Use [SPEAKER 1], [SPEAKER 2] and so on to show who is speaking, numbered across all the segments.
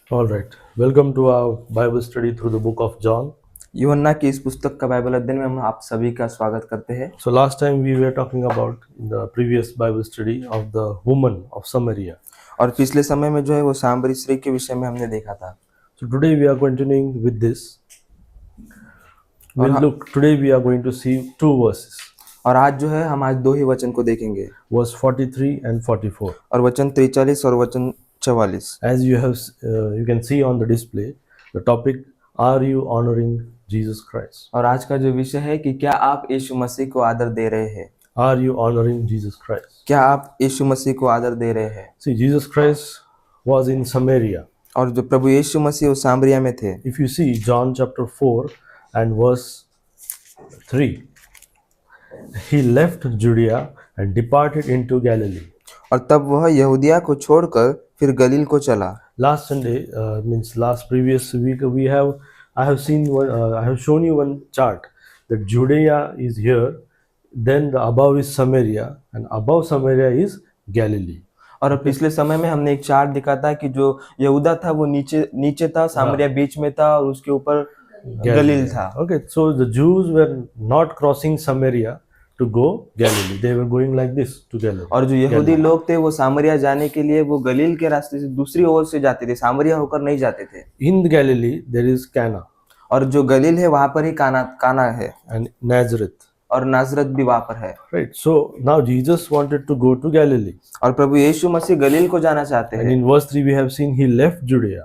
[SPEAKER 1] All right. Welcome to our Bible study through the book of John.
[SPEAKER 2] यूहन्ना की इस पुस्तक का बाइबल अध्ययन में हम आप सभी का स्वागत करते हैं।
[SPEAKER 1] So last time we were talking about in the previous Bible study of the woman of Samaria.
[SPEAKER 2] और पिछले समय में जो है वो सामरी स्त्री के विषय में हमने देखा था।
[SPEAKER 1] So today we are continuing with this. Today we are going to see two verses,
[SPEAKER 2] और आज जो है हम आज दो ही वचन को देखेंगे,
[SPEAKER 1] verse 43 and 44.
[SPEAKER 2] और वचन 43 और वचन 44।
[SPEAKER 1] As you can see on the display, the topic, are you honoring Jesus Christ?
[SPEAKER 2] और आज का जो विषय है कि क्या आप यीशु मसीह को आदर दे रहे हैं?
[SPEAKER 1] Are you honoring Jesus Christ?
[SPEAKER 2] क्या आप यीशु मसीह को आदर दे रहे हैं?
[SPEAKER 1] See, Jesus Christ was in Samaria.
[SPEAKER 2] और जो प्रभु यीशु मसीह वो सामरिया में थे।
[SPEAKER 1] If you see John chapter 4 and verse 3, he left Judea and departed into Galilee.
[SPEAKER 2] और तब वह यहूदिया को छोड़कर फिर गलील को चला।
[SPEAKER 1] Last Sunday, last previous week, I have shown you one chart that Judea is here, then the above is Samaria, and above Samaria is Galilee.
[SPEAKER 2] और पिछले समय में हमने एक चार्ट दिखा था कि जो यहूदा था वो नीचे नीचे था, सामरिया बीच में था, और उसके ऊपर गलील था।
[SPEAKER 1] Okay, so the Jews were not crossing Samaria to go Galilee. They were going like this to Galilee.
[SPEAKER 2] और जो यहूदी लोग थे वो सामरिया जाने के लिए वो गलील के रास्ते से दूसरी ओर से जाते थे, सामरिया होकर नहीं जाते थे।
[SPEAKER 1] In Galilee there is Cana.
[SPEAKER 2] और जो गलील है वहां पर ही काना है,
[SPEAKER 1] and Nazareth.
[SPEAKER 2] और नाजरत भी वहां पर है।
[SPEAKER 1] Right. So now Jesus wanted to go to Galilee.
[SPEAKER 2] और प्रभु यीशु मसीह गलील को जाना चाहते
[SPEAKER 1] And
[SPEAKER 2] हैं।
[SPEAKER 1] in verse 3 we have seen he left Judea.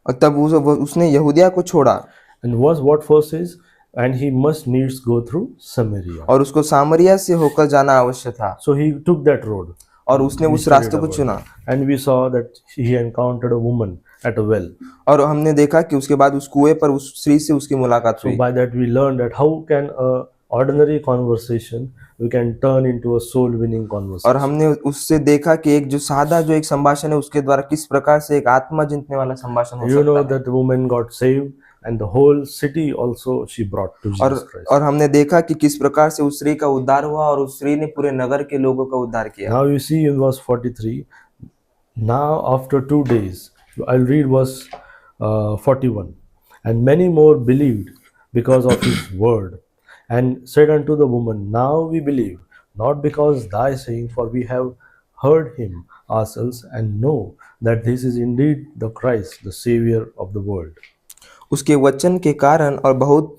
[SPEAKER 2] और तब उसने यहूदिया को छोड़ा।
[SPEAKER 1] And what verse says? And he must needs go through Samaria.
[SPEAKER 2] और उसको सामरिया से होकर जाना आवश्यक था।
[SPEAKER 1] So he took that road.
[SPEAKER 2] और उसने उस रास्ते को चुना।
[SPEAKER 1] And we saw that he encountered a woman at a well.
[SPEAKER 2] और हमने देखा कि उसके बाद उस कुएं पर उस स्त्री से उसकी मुलाकात हुई।
[SPEAKER 1] So by that we learned that how can a ordinary conversation we can turn into a soul winning conversation.
[SPEAKER 2] और हमने उससे देखा कि एक जो सादा जो एक संभाषण है उसके द्वारा किस प्रकार से एक आत्मा जीतने वाला संभाषण हो सकता है।
[SPEAKER 1] You know that the woman got saved and the whole city also she brought to Jesus Christ.
[SPEAKER 2] और हमने देखा कि किस प्रकार से उस स्त्री का उद्धार हुआ और उस स्त्री ने पूरे नगर के लोगों का उद्धार किया।
[SPEAKER 1] Now you see in verse 43, now after 2 days, I'll read verse 41, and many more believed because of his word, and said unto the woman, now we believe, not because thy saying, for we have heard him ourselves, and know that this is indeed the Christ, the Savior of the world.
[SPEAKER 2] उसके वचन के कारण और बहुत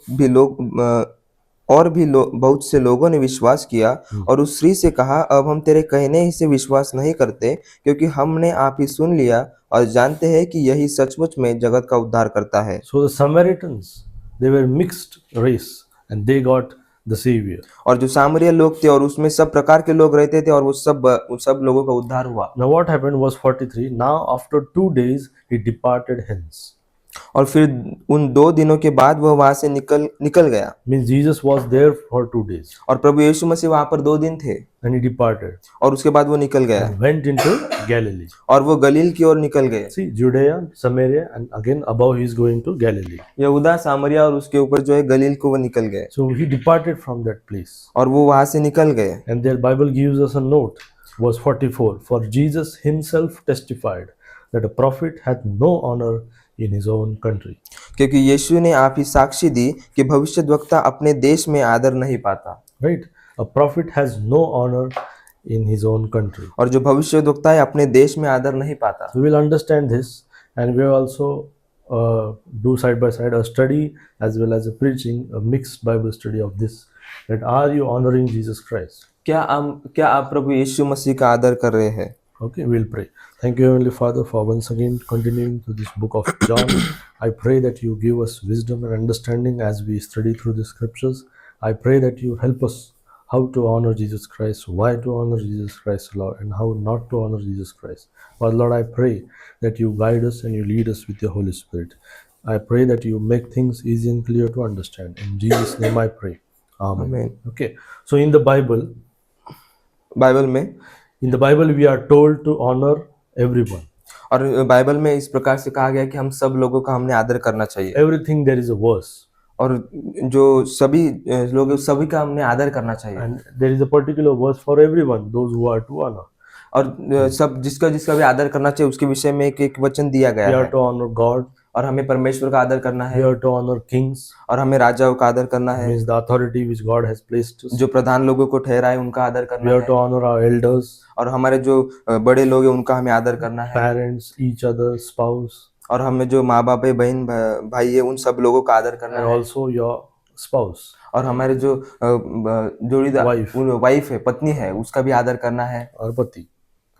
[SPEAKER 2] से लोगों ने विश्वास किया। और उस स्त्री से कहा, अब हम तेरे कहने ही से विश्वास नहीं करते, क्योंकि हमने आप ही सुन लिया और जानते हैं कि यही सचमुच में जगत का उद्धार करता है।
[SPEAKER 1] So the Samaritans, they were mixed race and they got the Savior.
[SPEAKER 2] और जो सामरिया लोग थे और उसमें सब प्रकार के लोग रहते थे और वो सब लोगों का उद्धार हुआ।
[SPEAKER 1] Now what happened was 43, now after 2 days he departed hence.
[SPEAKER 2] और फिर उन 2 दिनों के बाद वह वहां से निकल गया।
[SPEAKER 1] Means Jesus was there for 2 days.
[SPEAKER 2] और प्रभु यीशु मसीह वहां पर 2 दिन थे।
[SPEAKER 1] And he departed.
[SPEAKER 2] और उसके बाद वो निकल गया।
[SPEAKER 1] And went into Galilee.
[SPEAKER 2] और वो गलील की ओर निकल गए।
[SPEAKER 1] See, Judea, Samaria, and again above he is going to Galilee.
[SPEAKER 2] यहूदा, सामरिया और उसके ऊपर जो है गलील को वो निकल गए।
[SPEAKER 1] So he departed from that place.
[SPEAKER 2] और वो वहां से निकल गए।
[SPEAKER 1] And their Bible gives us a note, verse 44. For Jesus himself testified that a prophet hath no honor in his own country.
[SPEAKER 2] क्योंकि यीशु ने आप ही साक्षी दी कि भविष्यद्वक्ता अपने देश में आदर नहीं पाता।
[SPEAKER 1] Right? A prophet has no honor in his own country.
[SPEAKER 2] और जो भविष्यद्वक्ता है अपने देश में आदर नहीं पाता।
[SPEAKER 1] We will understand this, and we will also do side by side a study as well as a preaching, a mixed Bible study of this. That are you honoring Jesus Christ?
[SPEAKER 2] क्या आप प्रभु यीशु मसीह का आदर कर रहे हैं?
[SPEAKER 1] Okay, we'll pray. Thank you, Heavenly Father, for once again continuing to this book of John. I pray that you give us wisdom and understanding as we study through the scriptures. I pray that you help us how to honor Jesus Christ, why to honor Jesus Christ, Lord, and how not to honor Jesus Christ. But Lord, I pray that you guide us and you lead us with your Holy Spirit. I pray that you make things easy and clear to understand. In Jesus' name I pray. Amen.
[SPEAKER 2] Amen.
[SPEAKER 1] Okay, so in the Bible we are told to honor everyone.
[SPEAKER 2] और Bible में इस प्रकार से कहा गया कि हम सब लोगों का हमने आदर करना चाहिए।
[SPEAKER 1] Everything there is a verse.
[SPEAKER 2] और जो सभी लोग सभी का हमने आदर करना चाहिए।
[SPEAKER 1] And there is a particular verse for everyone, those who are to honor.
[SPEAKER 2] और सब जिसका जिसका भी आदर करना चाहिए उसके विषय में एक एक वचन दिया
[SPEAKER 1] We
[SPEAKER 2] गया
[SPEAKER 1] are
[SPEAKER 2] है।
[SPEAKER 1] to honor God.
[SPEAKER 2] और हमें परमेश्वर का आदर करना
[SPEAKER 1] We
[SPEAKER 2] है
[SPEAKER 1] are to honor kings.
[SPEAKER 2] और हमें राजाओं का आदर करना है।
[SPEAKER 1] Means the authority which God has placed us.
[SPEAKER 2] जो प्रधान लोगों को ठहरा है उनका आदर
[SPEAKER 1] We
[SPEAKER 2] करना
[SPEAKER 1] are
[SPEAKER 2] है
[SPEAKER 1] to honor our elders,
[SPEAKER 2] और हमारे जो बड़े लोग हैं उनका हमें आदर करना है
[SPEAKER 1] parents, each other, spouse,
[SPEAKER 2] और हमें जो माँ बाप है बहन भाई है उन सब लोगों का आदर करना
[SPEAKER 1] and
[SPEAKER 2] है
[SPEAKER 1] also your spouse,
[SPEAKER 2] और हमारे जो जोड़ीदार
[SPEAKER 1] Wife.
[SPEAKER 2] वाइफ है पत्नी है उसका भी आदर करना है
[SPEAKER 1] or pati.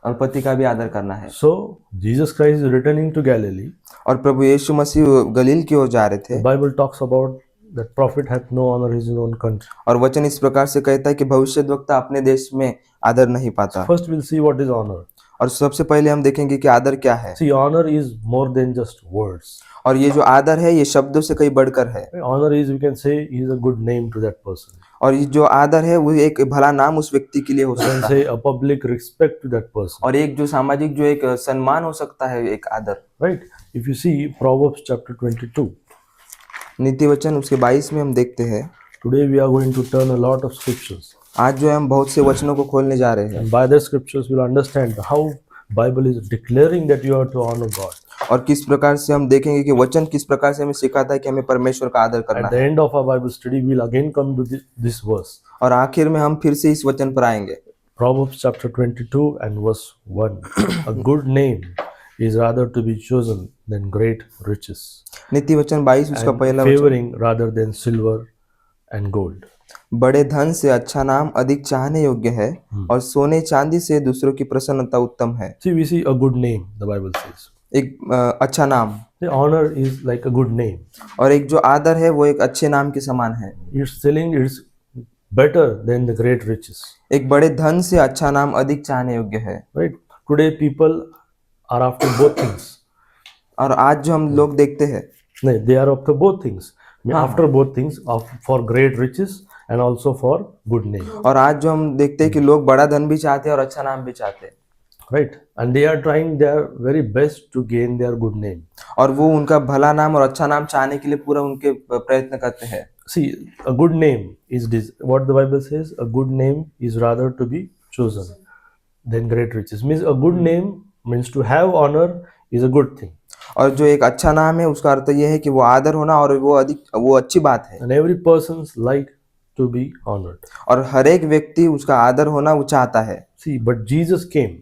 [SPEAKER 2] और पति का भी आदर करना है।
[SPEAKER 1] So Jesus Christ is returning to Galilee.
[SPEAKER 2] और प्रभु यीशु मसीह गलील की ओर जा रहे
[SPEAKER 1] The
[SPEAKER 2] थे
[SPEAKER 1] Bible talks about that prophet hath no honor in his own country.
[SPEAKER 2] और वचन इस प्रकार से कहता है कि भविष्यद्वक्ता अपने देश में आदर नहीं पाता।
[SPEAKER 1] First, we'll see what is honor.
[SPEAKER 2] और सबसे पहले हम देखेंगे कि आदर क्या है
[SPEAKER 1] See, honor is more than just words.
[SPEAKER 2] और ये जो आदर है ये शब्दों से कहीं बढ़कर है
[SPEAKER 1] Honor is, we can say, is a good name to that person.
[SPEAKER 2] और ये जो आदर है वो एक भला नाम उस व्यक्ति के लिए हो
[SPEAKER 1] We can
[SPEAKER 2] सकता
[SPEAKER 1] say
[SPEAKER 2] है
[SPEAKER 1] a public respect to that person.
[SPEAKER 2] और एक जो सामाजिक जो एक सम्मान हो सकता है एक आदर।
[SPEAKER 1] Right? If you see Proverbs chapter 22,
[SPEAKER 2] नीति वचन उसके 22 में हम देखते हैं।
[SPEAKER 1] today we are going to turn a lot of scriptures.
[SPEAKER 2] आज जो है हम बहुत से वचनों को खोलने जा रहे हैं
[SPEAKER 1] And by the scriptures, we'll understand how Bible is declaring that you are to honor God.
[SPEAKER 2] और किस प्रकार से हम देखेंगे कि वचन किस प्रकार से हमें सिखाता है कि हमें परमेश्वर का आदर करना
[SPEAKER 1] At the
[SPEAKER 2] है।
[SPEAKER 1] end of our Bible study, we'll again come to this verse.
[SPEAKER 2] और आखिर में हम फिर से इस वचन पर आएंगे।
[SPEAKER 1] Proverbs chapter 22 and verse 1. A good name is rather to be chosen than great riches,
[SPEAKER 2] नीति वचन 22 उसका
[SPEAKER 1] and
[SPEAKER 2] पहला वचन।
[SPEAKER 1] favoring rather than silver and gold.
[SPEAKER 2] बड़े धन से अच्छा नाम अधिक चाहने योग्य है और सोने चांदी से दूसरों की प्रसन्नता उत्तम है।
[SPEAKER 1] See, we see a good name, the Bible says.
[SPEAKER 2] एक अच्छा नाम
[SPEAKER 1] The honor is like a good name.
[SPEAKER 2] और एक जो आदर है वो एक अच्छे नाम के समान है।
[SPEAKER 1] It's telling it's better than the great riches.
[SPEAKER 2] एक बड़े धन से अच्छा नाम अधिक चाहने योग्य है।
[SPEAKER 1] Right? Today people are after both things.
[SPEAKER 2] और आज जो हम लोग देखते हैं
[SPEAKER 1] No, they are after both things. After both things, for great riches and also for good name.
[SPEAKER 2] और आज जो हम देखते हैं कि लोग बड़ा धन भी चाहते हैं और अच्छा नाम भी चाहते हैं।
[SPEAKER 1] Right? And they are trying their very best to gain their good name.
[SPEAKER 2] और वो उनका भला नाम और अच्छा नाम चाहने के लिए पूरा उनके प्रयत्न करते हैं।
[SPEAKER 1] See, a good name is what the Bible says. A good name is rather to be chosen than great riches. Means a good name means to have honor is a good thing.
[SPEAKER 2] और जो एक अच्छा नाम है उसका अर्थ यह है कि वो आदर होना और वो अच्छी बात है।
[SPEAKER 1] And every person's like to be honored.
[SPEAKER 2] और हर एक व्यक्ति उसका आदर होना वो चाहता है।
[SPEAKER 1] See, but Jesus came.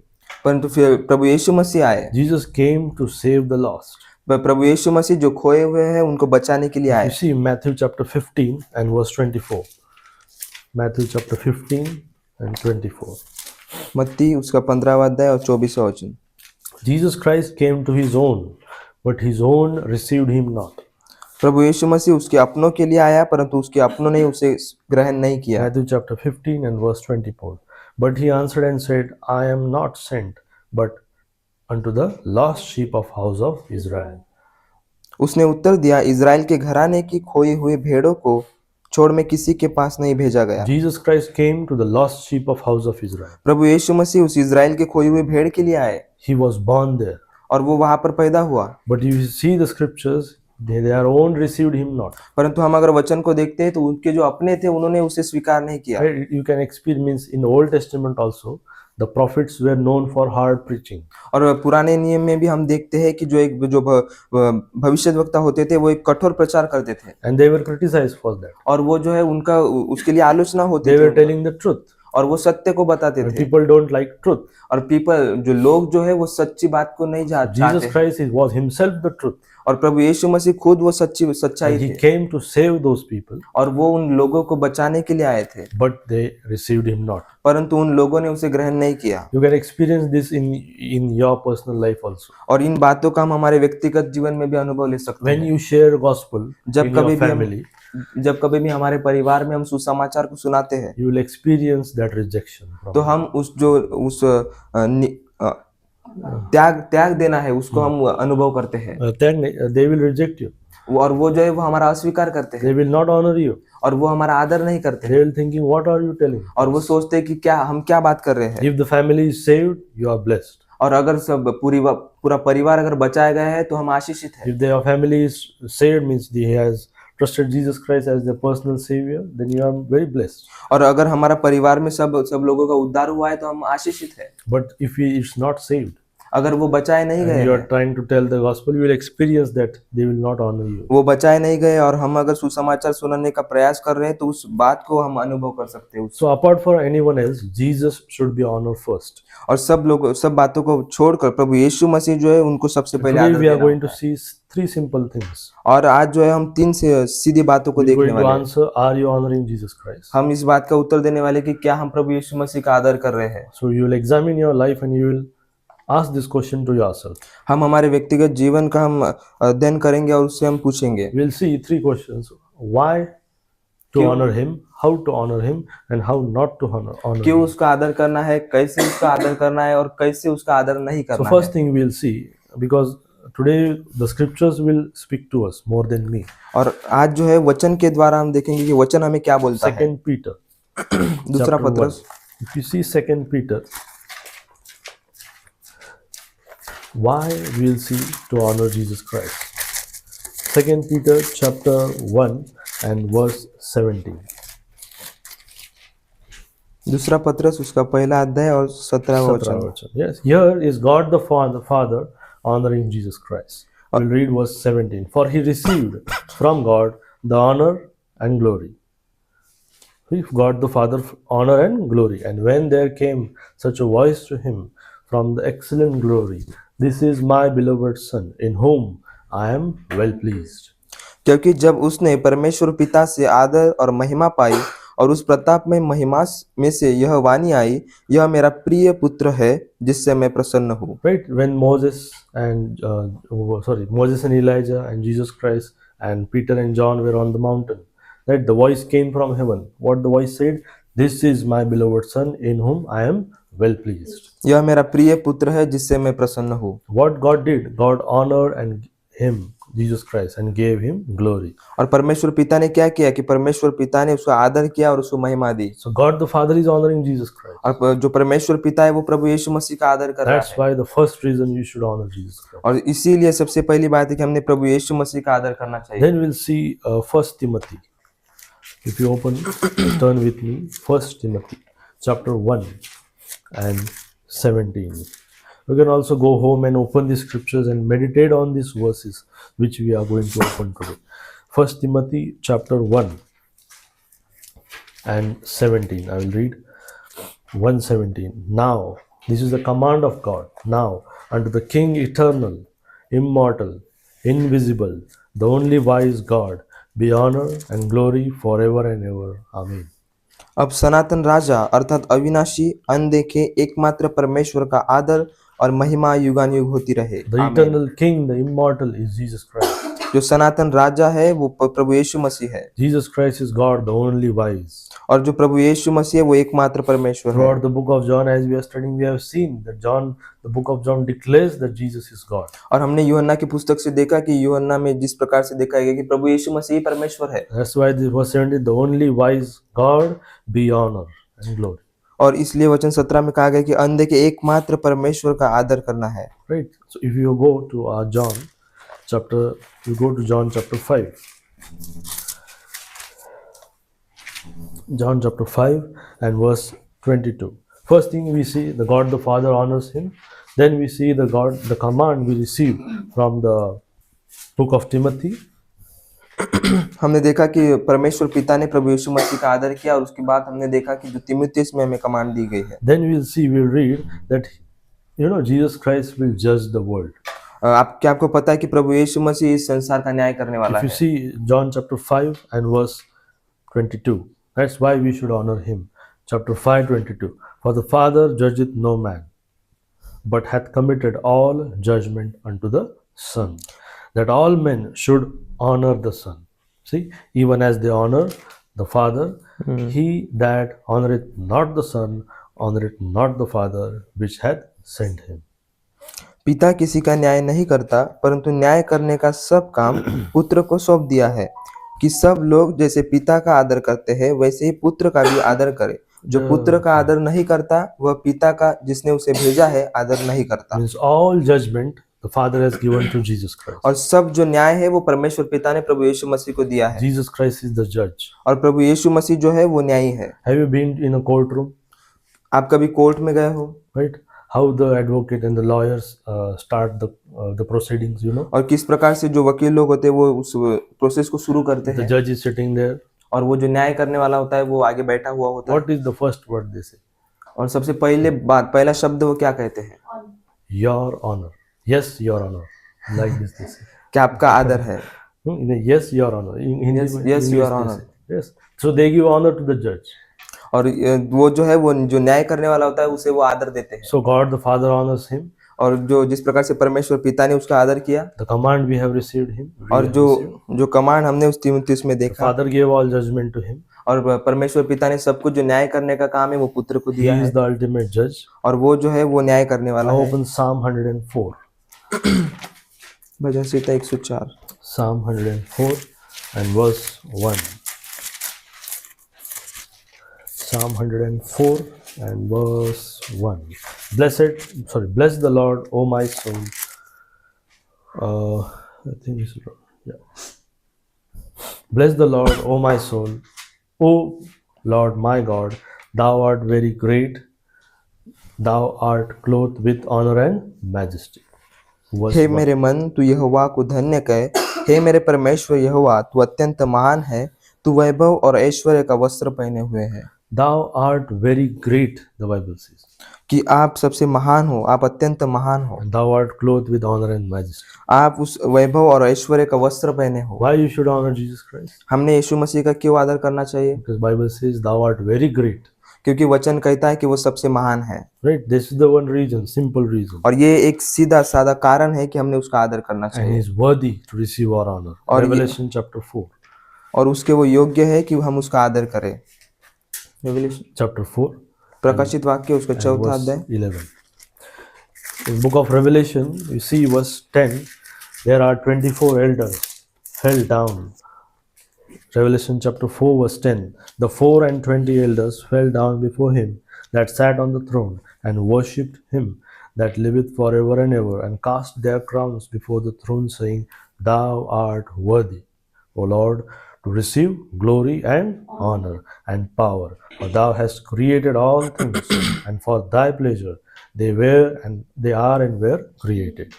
[SPEAKER 2] परंतु फिर प्रभु यीशु मसीह आए।
[SPEAKER 1] Jesus came to save the lost.
[SPEAKER 2] प्रभु यीशु मसीह जो खोए हुए हैं उनको बचाने के लिए आए।
[SPEAKER 1] You see Matthew chapter 15 and verse 24. Matthew chapter 15 and 24.
[SPEAKER 2] मत्ती उसका 15वां अध्याय और 24वां वचन।
[SPEAKER 1] Jesus Christ came to his own, but his own received him not.
[SPEAKER 2] प्रभु यीशु मसीह उसके अपनों के लिए आया परंतु उसके अपनों ने उसे ग्रहण नहीं किया।
[SPEAKER 1] Matthew chapter 15 and verse 24. But he answered and said, I am not sent, but unto the lost sheep of house of Israel.
[SPEAKER 2] उसने उत्तर दिया, इज़राइल के घराने की खोई हुई भेड़ों को छोड़ मैं किसी के पास नहीं भेजा गया।
[SPEAKER 1] Jesus Christ came to the lost sheep of house of Israel.
[SPEAKER 2] प्रभु यीशु मसीह उस इज़राइल के खोई हुई भेड़ के लिए आए
[SPEAKER 1] He was born there.
[SPEAKER 2] और वो वहां पर पैदा हुआ।
[SPEAKER 1] But if you see the scriptures, their own received him not.
[SPEAKER 2] परंतु हम अगर वचन को देखते हैं तो उनके जो अपने थे उन्होंने उसे स्वीकार नहीं किया।
[SPEAKER 1] Right? You can experience in the Old Testament also, the prophets were known for hard preaching.
[SPEAKER 2] और पुराने नियम में भी हम देखते हैं कि जो भविष्यद्वक्ता होते थे वो एक कठोर प्रचार करते थे
[SPEAKER 1] And they were criticized for that.
[SPEAKER 2] और वो जो है उनका उसके लिए आलोचना होती
[SPEAKER 1] They
[SPEAKER 2] थी
[SPEAKER 1] were telling the truth.
[SPEAKER 2] और वो सत्य को बताते
[SPEAKER 1] And
[SPEAKER 2] थे।
[SPEAKER 1] people don't like truth.
[SPEAKER 2] और जो लोग जो है वो सच्ची बात को नहीं
[SPEAKER 1] Jesus
[SPEAKER 2] चाहते।
[SPEAKER 1] Christ was himself the truth.
[SPEAKER 2] और प्रभु यीशु मसीह खुद वो सच्चाई
[SPEAKER 1] He
[SPEAKER 2] थे
[SPEAKER 1] came to save those people,
[SPEAKER 2] और वो उन लोगों को बचाने के लिए आए थे
[SPEAKER 1] but they received him not.
[SPEAKER 2] परंतु उन लोगों ने उसे ग्रहण नहीं किया।
[SPEAKER 1] You can experience this in your personal life also.
[SPEAKER 2] और इन बातों का हम हमारे व्यक्तिगत जीवन में भी अनुभव ले सकते
[SPEAKER 1] When
[SPEAKER 2] हैं।
[SPEAKER 1] you share gospel
[SPEAKER 2] जब
[SPEAKER 1] in
[SPEAKER 2] कभी
[SPEAKER 1] your
[SPEAKER 2] भी
[SPEAKER 1] family,
[SPEAKER 2] जब कभी भी हमारे परिवार में हम सुसमाचार को सुनाते हैं
[SPEAKER 1] you will experience that rejection.
[SPEAKER 2] तो हम उस त्याग देना है उसको हम अनुभव करते हैं।
[SPEAKER 1] Then they will reject you.
[SPEAKER 2] और वो जो है वो हमारा अस्वीकार करते हैं
[SPEAKER 1] They will not honor you.
[SPEAKER 2] और वो हमारा आदर नहीं करते हैं
[SPEAKER 1] They will thinking, what are you telling?
[SPEAKER 2] और वो सोचते हैं कि हम क्या बात कर रहे हैं।
[SPEAKER 1] If the family is saved, you are blessed.
[SPEAKER 2] और अगर पूरा परिवार अगर बचाया गया है तो हम आशीषित हैं।
[SPEAKER 1] If their family is saved, means he has trusted Jesus Christ as their personal savior, then you are very blessed.
[SPEAKER 2] और अगर हमारा परिवार में सब लोगों का उद्धार हुआ है तो हम आशीषित है।
[SPEAKER 1] But if he is not saved
[SPEAKER 2] अगर वो बचाए नहीं
[SPEAKER 1] and
[SPEAKER 2] गए
[SPEAKER 1] you are
[SPEAKER 2] हैं,
[SPEAKER 1] trying to tell the gospel, you will experience that they will not honor you.
[SPEAKER 2] वो बचाए नहीं गए और हम अगर सुसमाचार सुनाने का प्रयास कर रहे हैं तो उस बात को हम अनुभव कर सकते हैं।
[SPEAKER 1] So apart from anyone else, Jesus should be honored first.
[SPEAKER 2] और सब बातों को छोड़कर प्रभु यीशु मसीह जो है उनको सबसे पहले
[SPEAKER 1] Today
[SPEAKER 2] आदर
[SPEAKER 1] we are
[SPEAKER 2] देना
[SPEAKER 1] going to
[SPEAKER 2] होता है।
[SPEAKER 1] see three simple things.
[SPEAKER 2] और आज जो है हम तीन से सीधी बातों को
[SPEAKER 1] We are
[SPEAKER 2] देखने
[SPEAKER 1] going to
[SPEAKER 2] वाले हैं।
[SPEAKER 1] answer, are you honoring Jesus Christ?
[SPEAKER 2] हम इस बात का उत्तर देने वाले कि क्या हम प्रभु यीशु मसीह का आदर कर रहे हैं।
[SPEAKER 1] So you will examine your life and you will ask this question to yourself.
[SPEAKER 2] हम हमारे व्यक्तिगत जीवन का हम अध्ययन करेंगे और उससे हम पूछेंगे।
[SPEAKER 1] We will see three questions: why to honor Him, how to honor Him, and how not to honor
[SPEAKER 2] क्यों
[SPEAKER 1] Him.
[SPEAKER 2] उसका आदर करना है, कैसे उसका आदर करना है और कैसे उसका आदर नहीं
[SPEAKER 1] So
[SPEAKER 2] करना
[SPEAKER 1] first
[SPEAKER 2] है।
[SPEAKER 1] thing we will see, because today the scriptures will speak to us more than me.
[SPEAKER 2] और आज जो है वचन के द्वारा हम देखेंगे कि वचन हमें क्या बोलता है।
[SPEAKER 1] Second Peter,
[SPEAKER 2] दूसरा
[SPEAKER 1] chapter 1.
[SPEAKER 2] पत्रस,
[SPEAKER 1] If you see Second Peter, why we will see to honor Jesus Christ. Second Peter chapter 1 and verse 17.
[SPEAKER 2] दूसरा पत्रस उसका पहला अध्याय और 17वां वचन।
[SPEAKER 1] Yes, here is God the Father honoring Jesus Christ. We'll read verse 17. For he received from God the honor and glory. If God the Father honor and glory, and when there came such a voice to him from the excellent glory, this is my beloved Son, in whom I am well pleased.
[SPEAKER 2] क्योंकि जब उसने परमेश्वर पिता से आदर और महिमा पाई और उस प्रताप में महिमा में से यह वाणी आई, यह मेरा प्रिय पुत्र है जिससे मैं प्रसन्न हूँ।
[SPEAKER 1] Right, when Moses and Elijah and Jesus Christ and Peter and John were on the mountain, right, the voice came from heaven. What the voice said? This is my beloved Son, in whom I am well pleased.
[SPEAKER 2] यह मेरा प्रिय पुत्र है जिससे मैं प्रसन्न हूँ।
[SPEAKER 1] What God did? God honored and him, Jesus Christ, and gave him glory.
[SPEAKER 2] और परमेश्वर पिता ने क्या किया कि परमेश्वर पिता ने उसका आदर किया और उसको महिमा दी।
[SPEAKER 1] So God the Father is honoring Jesus Christ.
[SPEAKER 2] और जो परमेश्वर पिता है वो प्रभु यीशु मसीह का आदर कर रहा
[SPEAKER 1] That's
[SPEAKER 2] है।
[SPEAKER 1] why the first reason you should honor Jesus Christ.
[SPEAKER 2] और इसीलिए सबसे पहली बात है कि हमने प्रभु यीशु मसीह का आदर करना चाहिए।
[SPEAKER 1] Then we'll see 1 Timothy. If you open, turn with me, 1 Timothy chapter 1 and 17. You can also go home and open the scriptures and meditate on these verses which we are going to open today. 1 Timothy chapter 1 and 17. I will read 1:17. Now, this is the command of God. Now, unto the King eternal, immortal, invisible, the only wise God, be honor and glory forever and ever. Amen.
[SPEAKER 2] अब सनातन राजा अर्थात अविनाशी अनदेखे एकमात्र परमेश्वर का आदर और महिमा युगानुयुग होती रहे।
[SPEAKER 1] The
[SPEAKER 2] आमीन।
[SPEAKER 1] eternal King, the immortal, is Jesus Christ.
[SPEAKER 2] जो सनातन राजा है वो प्रभु यीशु मसीह है
[SPEAKER 1] Jesus Christ is God, the only wise.
[SPEAKER 2] और जो प्रभु यीशु मसीह है वो एकमात्र परमेश्वर है।
[SPEAKER 1] Throughout the book of John, as we are studying, we have seen that the book of John declares that Jesus is God.
[SPEAKER 2] और हमने यूहन्ना की पुस्तक से देखा कि यूहन्ना में जिस प्रकार से देखा गया कि प्रभु यीशु मसीह ही परमेश्वर है।
[SPEAKER 1] That's why this verse 17, the only wise God, be honor and glory.
[SPEAKER 2] और इसलिए वचन 17 में कहा गया कि अनदेखे एकमात्र परमेश्वर का आदर करना है।
[SPEAKER 1] Right. So if you go to John chapter 5. John chapter 5 and verse 22. First thing we see, the God the Father honors him. Then we see the command we receive from the book of Timothy.
[SPEAKER 2] हमने देखा कि परमेश्वर पिता ने प्रभु यीशु मसीह का आदर किया और उसके बाद हमने देखा कि जो तीमुथियुस में हमें कमांड दी गई है।
[SPEAKER 1] Then we'll read that Jesus Christ will judge the world.
[SPEAKER 2] आपको पता है कि प्रभु यीशु मसीह इस संसार का न्याय करने वाला
[SPEAKER 1] If you
[SPEAKER 2] है।
[SPEAKER 1] see John chapter 5 and verse 22, that's why we should honor him. Chapter 5:22. For the Father judgeth no man, but hath committed all judgment unto the Son, that all men should honor the Son. See, even as they honor the Father, he that honoreth not the Son honoreth not the Father which hath sent him.
[SPEAKER 2] पिता किसी का न्याय नहीं करता, परंतु न्याय करने का सब काम पुत्र को सौंप दिया है कि सब लोग जैसे पिता का आदर करते हैं वैसे ही पुत्र का भी आदर करे। जो पुत्र का आदर नहीं करता वह पिता का जिसने उसे भेजा है आदर नहीं करता।
[SPEAKER 1] Means all judgment the Father has given to Jesus Christ.
[SPEAKER 2] और सब जो न्याय है वो परमेश्वर पिता ने प्रभु यीशु मसीह को दिया है
[SPEAKER 1] Jesus Christ is the judge.
[SPEAKER 2] और प्रभु यीशु मसीह जो है वो न्यायी है।
[SPEAKER 1] Have you been in a courtroom?
[SPEAKER 2] आप कभी कोर्ट में गए हो?
[SPEAKER 1] Right? How the advocate and the lawyers start the proceedings, you know?
[SPEAKER 2] और किस प्रकार से जो वकील लोग होते हैं वो उस प्रोसेस को शुरू करते
[SPEAKER 1] The
[SPEAKER 2] हैं
[SPEAKER 1] judge is sitting there.
[SPEAKER 2] और वो जो न्याय करने वाला होता है वो आगे बैठा हुआ होता है
[SPEAKER 1] What is the first word they say?
[SPEAKER 2] और सबसे पहला शब्द वो क्या कहते हैं?
[SPEAKER 1] Your honor. Yes, your honor. Like this they say.
[SPEAKER 2] क्या आपका आदर है?
[SPEAKER 1] Yes, your honor. In Hindi
[SPEAKER 2] Yes,
[SPEAKER 1] में
[SPEAKER 2] yes,
[SPEAKER 1] English
[SPEAKER 2] your
[SPEAKER 1] they
[SPEAKER 2] honor.
[SPEAKER 1] say. Yes. So they give honor to the judge.
[SPEAKER 2] और वो जो है वो जो न्याय करने वाला होता है उसे वो आदर देते हैं
[SPEAKER 1] So God the Father honors him.
[SPEAKER 2] और जो जिस प्रकार से परमेश्वर पिता ने उसका आदर किया
[SPEAKER 1] The command we have received him. we
[SPEAKER 2] और
[SPEAKER 1] have received.
[SPEAKER 2] जो कमांड हमने उस तीमुथियुस में
[SPEAKER 1] The
[SPEAKER 2] देखा
[SPEAKER 1] Father gave all judgment to him.
[SPEAKER 2] और परमेश्वर पिता ने सब कुछ जो न्याय करने का काम है वो पुत्र को
[SPEAKER 1] He
[SPEAKER 2] दिया है
[SPEAKER 1] is the ultimate judge.
[SPEAKER 2] और वो जो है वो न्याय करने वाला
[SPEAKER 1] Now
[SPEAKER 2] है।
[SPEAKER 1] open Psalm 104.
[SPEAKER 2] Bhajan Samhita 104
[SPEAKER 1] Psalm 104 and verse 1. Psalm 104 and verse 1. Bless the Lord, O my soul. I think this is wrong. Yeah. Bless the Lord, O my soul. O Lord my God, thou art very great. Thou art clothed with honor and majesty. Verse
[SPEAKER 2] हे
[SPEAKER 1] 1.
[SPEAKER 2] मेरे मन तू यहोवा को धन्य कह, हे मेरे परमेश्वर यहोवा तू अत्यंत महान है, तू वैभव और ऐश्वर्य का वस्त्र पहने हुए है।
[SPEAKER 1] Thou art very great, the Bible says.
[SPEAKER 2] कि आप सबसे महान हो, आप अत्यंत महान हो,
[SPEAKER 1] And thou art clothed with honor and majesty.
[SPEAKER 2] आप उस वैभव और ऐश्वर्य का वस्त्र पहने हो।
[SPEAKER 1] Why you should honor Jesus Christ?
[SPEAKER 2] हमने यीशु मसीह का क्यों आदर करना चाहिए?
[SPEAKER 1] Because Bible says thou art very great.
[SPEAKER 2] क्योंकि वचन कहता है कि वो सबसे महान है
[SPEAKER 1] Right? This is the one reason, simple reason.
[SPEAKER 2] और ये एक सीधा साधा कारण है कि हमने उसका आदर करना
[SPEAKER 1] And he
[SPEAKER 2] चाहिए
[SPEAKER 1] is worthy to receive our honor.
[SPEAKER 2] और ये-
[SPEAKER 1] Revelation chapter 4.
[SPEAKER 2] और उसके वो योग्य है कि हम उसका आदर करें। Revelation
[SPEAKER 1] Chapter 4.
[SPEAKER 2] प्रकाशित वाक्य उसका
[SPEAKER 1] and
[SPEAKER 2] चौथा
[SPEAKER 1] verse
[SPEAKER 2] अध्याय
[SPEAKER 1] 11. In book of Revelation, you see verse 10, there are 24 elders fell down. Revelation chapter 4 verse 10, the 4 and 20 elders fell down before him that sat on the throne and worshipped him that liveth forever and ever, and cast their crowns before the throne, saying, Thou art worthy, O Lord, to receive glory and honor and power, for thou hast created all things, and for thy pleasure they are and were created.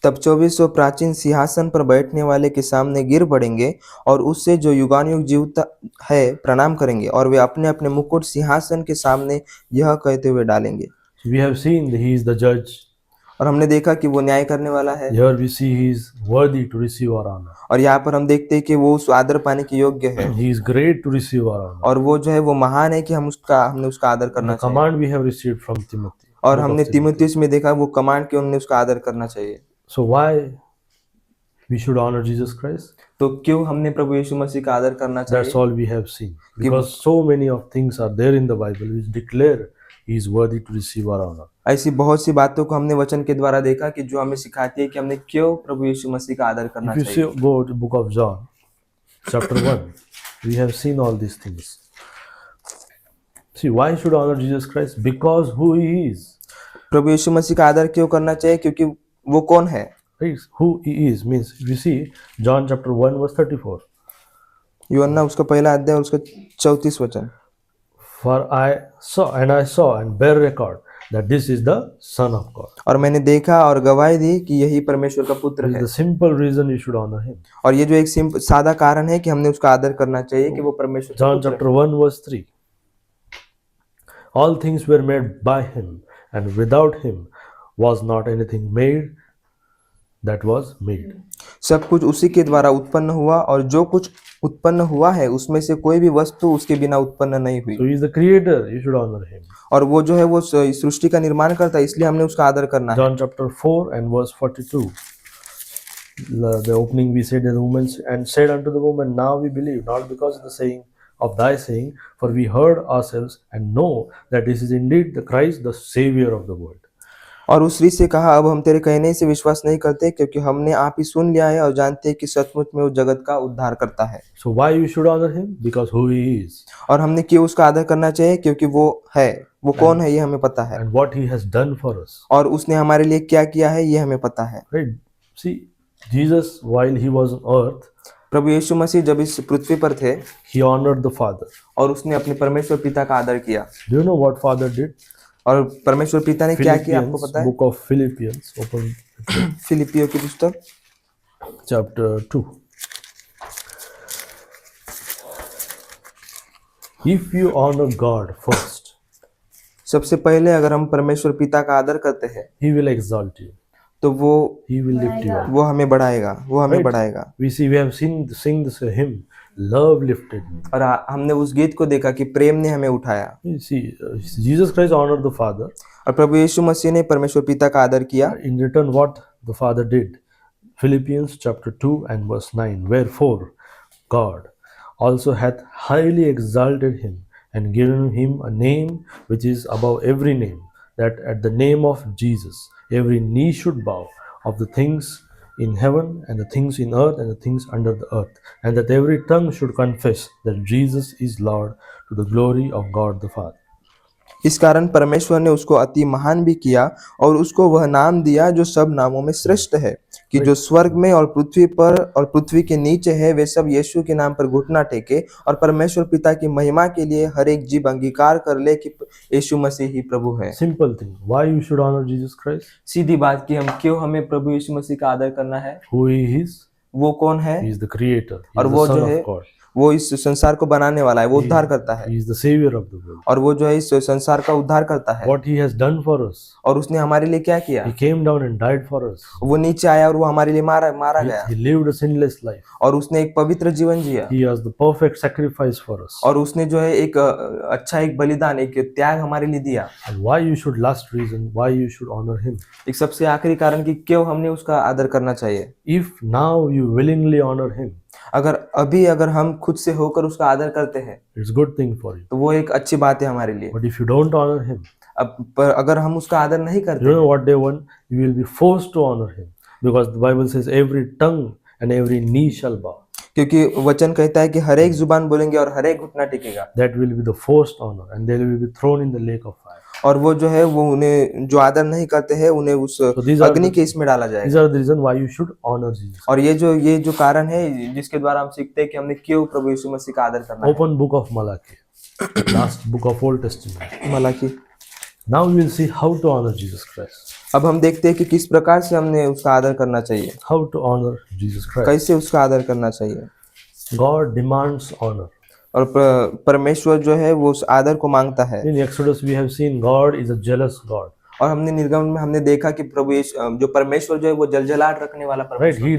[SPEAKER 2] तब 2400 प्राचीन सिंहासन पर बैठने वाले के सामने गिर पड़ेंगे और उससे जो युगानुयुग जीवता है प्रणाम करेंगे और वे अपने अपने मुकुट सिंहासन के सामने यह कहते हुए डालेंगे।
[SPEAKER 1] So we have seen that he is the judge.
[SPEAKER 2] और हमने देखा कि वो न्याय करने वाला है
[SPEAKER 1] Here we see he is worthy to receive our honor.
[SPEAKER 2] और यहाँ पर हम देखते हैं कि वो उस आदर पाने के योग्य है
[SPEAKER 1] He is great to receive our honor.
[SPEAKER 2] और वो जो है वो महान है कि हमने उसका आदर करना
[SPEAKER 1] The
[SPEAKER 2] चाहिए।
[SPEAKER 1] command we have received from Timothy.
[SPEAKER 2] और
[SPEAKER 1] book of
[SPEAKER 2] हमने
[SPEAKER 1] Timothy.
[SPEAKER 2] तीमुथियुस में देखा वो कमांड कि हमने उसका आदर करना चाहिए।
[SPEAKER 1] So why we should honor Jesus Christ?
[SPEAKER 2] तो क्यों हमने प्रभु यीशु मसीह का आदर करना
[SPEAKER 1] That's
[SPEAKER 2] चाहिए?
[SPEAKER 1] all we have seen. Because so many of things are there in the Bible which declare he is worthy to receive our honor.
[SPEAKER 2] ऐसी बहुत सी बातों को हमने वचन के द्वारा देखा कि जो हमें सिखाती है कि हमने क्यों प्रभु यीशु मसीह का आदर करना
[SPEAKER 1] If you
[SPEAKER 2] चाहिए।
[SPEAKER 1] see, go to the book of John, chapter 1, we have seen all these things. See, why should honor Jesus Christ? Because who he is.
[SPEAKER 2] प्रभु यीशु मसीह का आदर क्यों करना चाहिए? क्योंकि वो कौन है।
[SPEAKER 1] Right? Who he is means, if you see John chapter 1 verse 34.
[SPEAKER 2] यूहन्ना उसका पहला अध्याय और उसका 34 वचन।
[SPEAKER 1] For I saw and bear record that this is the Son of God.
[SPEAKER 2] और मैंने देखा और गवाही दी कि यही परमेश्वर का पुत्र
[SPEAKER 1] This is
[SPEAKER 2] है।
[SPEAKER 1] the simple reason you should honor him.
[SPEAKER 2] और ये जो एक सादा कारण है कि हमने उसका आदर करना चाहिए कि वो परमेश्वर का
[SPEAKER 1] John
[SPEAKER 2] पुत्र है।
[SPEAKER 1] chapter 1 verse 3. All things were made by him, and without him was not anything made that was made.
[SPEAKER 2] सब कुछ उसी के द्वारा उत्पन्न हुआ और जो कुछ उत्पन्न हुआ है उसमें से कोई भी वस्तु उसके बिना उत्पन्न नहीं हुई।
[SPEAKER 1] So he is the creator, you should honor him.
[SPEAKER 2] और वो जो है वो सृष्टि का निर्माण करता है, इसलिए हमने उसका आदर करना है।
[SPEAKER 1] John chapter 4 and verse 42. The opening we said, the woman and said unto the woman, Now we believe, not because of the saying of thy saying, for we heard ourselves and know that this is indeed the Christ, the Savior of the world.
[SPEAKER 2] और उस स्त्री से कहा, अब हम तेरे कहने से विश्वास नहीं करते, क्योंकि हमने आप ही सुन लिया है और जानते हैं कि सचमुच में वो जगत का उद्धार करता है।
[SPEAKER 1] So why you should honor him? Because who he is
[SPEAKER 2] और हमने क्यों उसका आदर करना चाहिए? क्योंकि वो है, वो कौन है ये हमें पता है,
[SPEAKER 1] and what he has done for us.
[SPEAKER 2] और उसने हमारे लिए क्या किया है ये हमें पता है।
[SPEAKER 1] Right? See, Jesus, while he was on earth,
[SPEAKER 2] प्रभु यीशु मसीह जब इस पृथ्वी पर थे
[SPEAKER 1] he honored the Father.
[SPEAKER 2] और उसने अपने परमेश्वर पिता का आदर किया।
[SPEAKER 1] Do you know what Father did?
[SPEAKER 2] और परमेश्वर पिता ने क्या किया आपको
[SPEAKER 1] Philippians,
[SPEAKER 2] पता है?
[SPEAKER 1] book of Philippians, open
[SPEAKER 2] फिलिपियों की पुस्तक
[SPEAKER 1] chapter 2. If you honor God first,
[SPEAKER 2] सबसे पहले अगर हम परमेश्वर पिता का आदर करते हैं
[SPEAKER 1] he will exalt you.
[SPEAKER 2] तो
[SPEAKER 1] He will lift you up.
[SPEAKER 2] वो हमें बढ़ाएगा, वो हमें
[SPEAKER 1] Right?
[SPEAKER 2] बढ़ाएगा।
[SPEAKER 1] We have sing this hymn, love lifted me.
[SPEAKER 2] और हमने उस गीत को देखा कि प्रेम ने हमें उठाया।
[SPEAKER 1] You see, Jesus Christ honored the Father.
[SPEAKER 2] और प्रभु यीशु मसीह ने परमेश्वर पिता का आदर किया।
[SPEAKER 1] In return, what the Father did. Philippians chapter 2 and verse 9. Wherefore, God also hath highly exalted him and given him a name which is above every name, that at the name of Jesus every knee should bow, of the things in heaven and the things in earth and the things under the earth, and that every tongue should confess that Jesus is Lord, to the glory of God the Father.
[SPEAKER 2] इस कारण परमेश्वर ने उसको अति महान भी किया और उसको वह नाम दिया जो सब नामों में श्रेष्ठ है, कि जो स्वर्ग में और पृथ्वी पर और पृथ्वी के नीचे है वे सब यीशु के नाम पर घुटना टेके और परमेश्वर पिता की महिमा के लिए हर एक जीव अंगीकार कर ले कि यीशु मसीह ही प्रभु है।
[SPEAKER 1] Simple thing. Why you should honor Jesus Christ?
[SPEAKER 2] सीधी बात कि हम क्यों हमें प्रभु यीशु मसीह का आदर करना है?
[SPEAKER 1] Who he is?
[SPEAKER 2] वो कौन है?
[SPEAKER 1] He is the Creator. He
[SPEAKER 2] और
[SPEAKER 1] is the
[SPEAKER 2] वो
[SPEAKER 1] Son
[SPEAKER 2] जो
[SPEAKER 1] of
[SPEAKER 2] है
[SPEAKER 1] God.
[SPEAKER 2] वो इस संसार को बनाने वाला है, वो उद्धार करता है
[SPEAKER 1] He is the Savior of the world.
[SPEAKER 2] और वो जो है इस संसार का उद्धार करता है।
[SPEAKER 1] What he has done for us.
[SPEAKER 2] और उसने हमारे लिए क्या किया?
[SPEAKER 1] He came down and died for us.
[SPEAKER 2] वो नीचे आया और वो हमारे लिए मारा गया
[SPEAKER 1] He lived a sinless life.
[SPEAKER 2] और उसने एक पवित्र जीवन जिया
[SPEAKER 1] He was the perfect sacrifice for us.
[SPEAKER 2] और उसने जो है एक अच्छा एक बलिदान, एक त्याग हमारे लिए दिया।
[SPEAKER 1] And why you should, last reason why you should honor him.
[SPEAKER 2] एक सबसे आखिरी कारण कि क्यों हमने उसका आदर करना चाहिए।
[SPEAKER 1] If now you willingly honor him,
[SPEAKER 2] अगर हम खुद से होकर उसका आदर करते हैं
[SPEAKER 1] it's good thing for you.
[SPEAKER 2] तो वो एक अच्छी बात है हमारे लिए।
[SPEAKER 1] But if you don't honor him,
[SPEAKER 2] पर अगर हम उसका आदर नहीं
[SPEAKER 1] you
[SPEAKER 2] करते
[SPEAKER 1] know what they want? You will be forced to honor him, because the Bible says every tongue and every knee shall bow.
[SPEAKER 2] क्योंकि वचन कहता है कि हर एक जुबान बोलेंगे और हर एक घुटना टेकेगा।
[SPEAKER 1] That will be the forced honor, and they will be thrown in the lake of fire.
[SPEAKER 2] और वो जो है वो उन्हें जो आदर नहीं करते हैं उन्हें उस
[SPEAKER 1] these are
[SPEAKER 2] अग्नि
[SPEAKER 1] the-
[SPEAKER 2] के इसमें डाला जाएगा।
[SPEAKER 1] These are the reason why you should honor Jesus.
[SPEAKER 2] और ये जो कारण है जिसके द्वारा हम सीखते हैं कि हमने क्यों प्रभु यीशु मसीह का आदर करना है।
[SPEAKER 1] Open book of Malachi, last book of Old Testament.
[SPEAKER 2] Malachi.
[SPEAKER 1] Now we will see how to honor Jesus Christ.
[SPEAKER 2] अब हम देखते हैं कि किस प्रकार से हमने उसका आदर करना चाहिए,
[SPEAKER 1] How to honor Jesus Christ.
[SPEAKER 2] कैसे उसका आदर करना चाहिए।
[SPEAKER 1] God demands honor.
[SPEAKER 2] और परमेश्वर जो है वो उस आदर को मांगता है।
[SPEAKER 1] In Exodus we have seen God is a jealous God.
[SPEAKER 2] और हमने निर्गमन में हमने देखा कि प्रभु यीशु जो परमेश्वर जो है वो जलजलाहट रखने वाला
[SPEAKER 1] Right?
[SPEAKER 2] परमेश्वर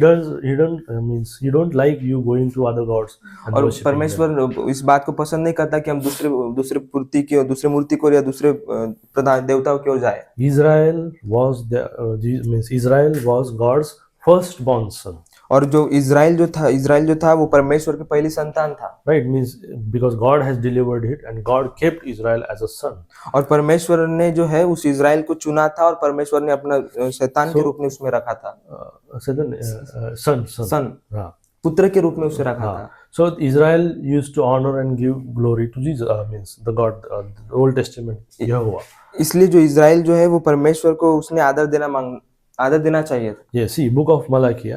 [SPEAKER 1] He don't like you going to other gods and
[SPEAKER 2] और
[SPEAKER 1] worshiping them.
[SPEAKER 2] परमेश्वर इस बात को पसंद नहीं करता कि हम दूसरे मूर्ति को या दूसरे प्रधान देवताओं की ओर जाए।
[SPEAKER 1] Israel was Israel was God's firstborn son.
[SPEAKER 2] और जो इज़राइल जो था वो परमेश्वर की पहली संतान था।
[SPEAKER 1] Right? Means because God has delivered it and God kept Israel as a son.
[SPEAKER 2] और परमेश्वर ने जो है उस इज़राइल को चुना था और परमेश्वर ने अपना शैतान के रूप में उसमें रखा था।
[SPEAKER 1] Son. हाँ.
[SPEAKER 2] पुत्र के रूप में उसे रखा था।
[SPEAKER 1] So Israel used to honor and give glory to Jesus. Means the God, the Old Testament Jehovah.
[SPEAKER 2] इसलिए जो इज़राइल जो है वो परमेश्वर को उसने आदर देना चाहिए था।
[SPEAKER 1] Yeah. See, book of Malachi.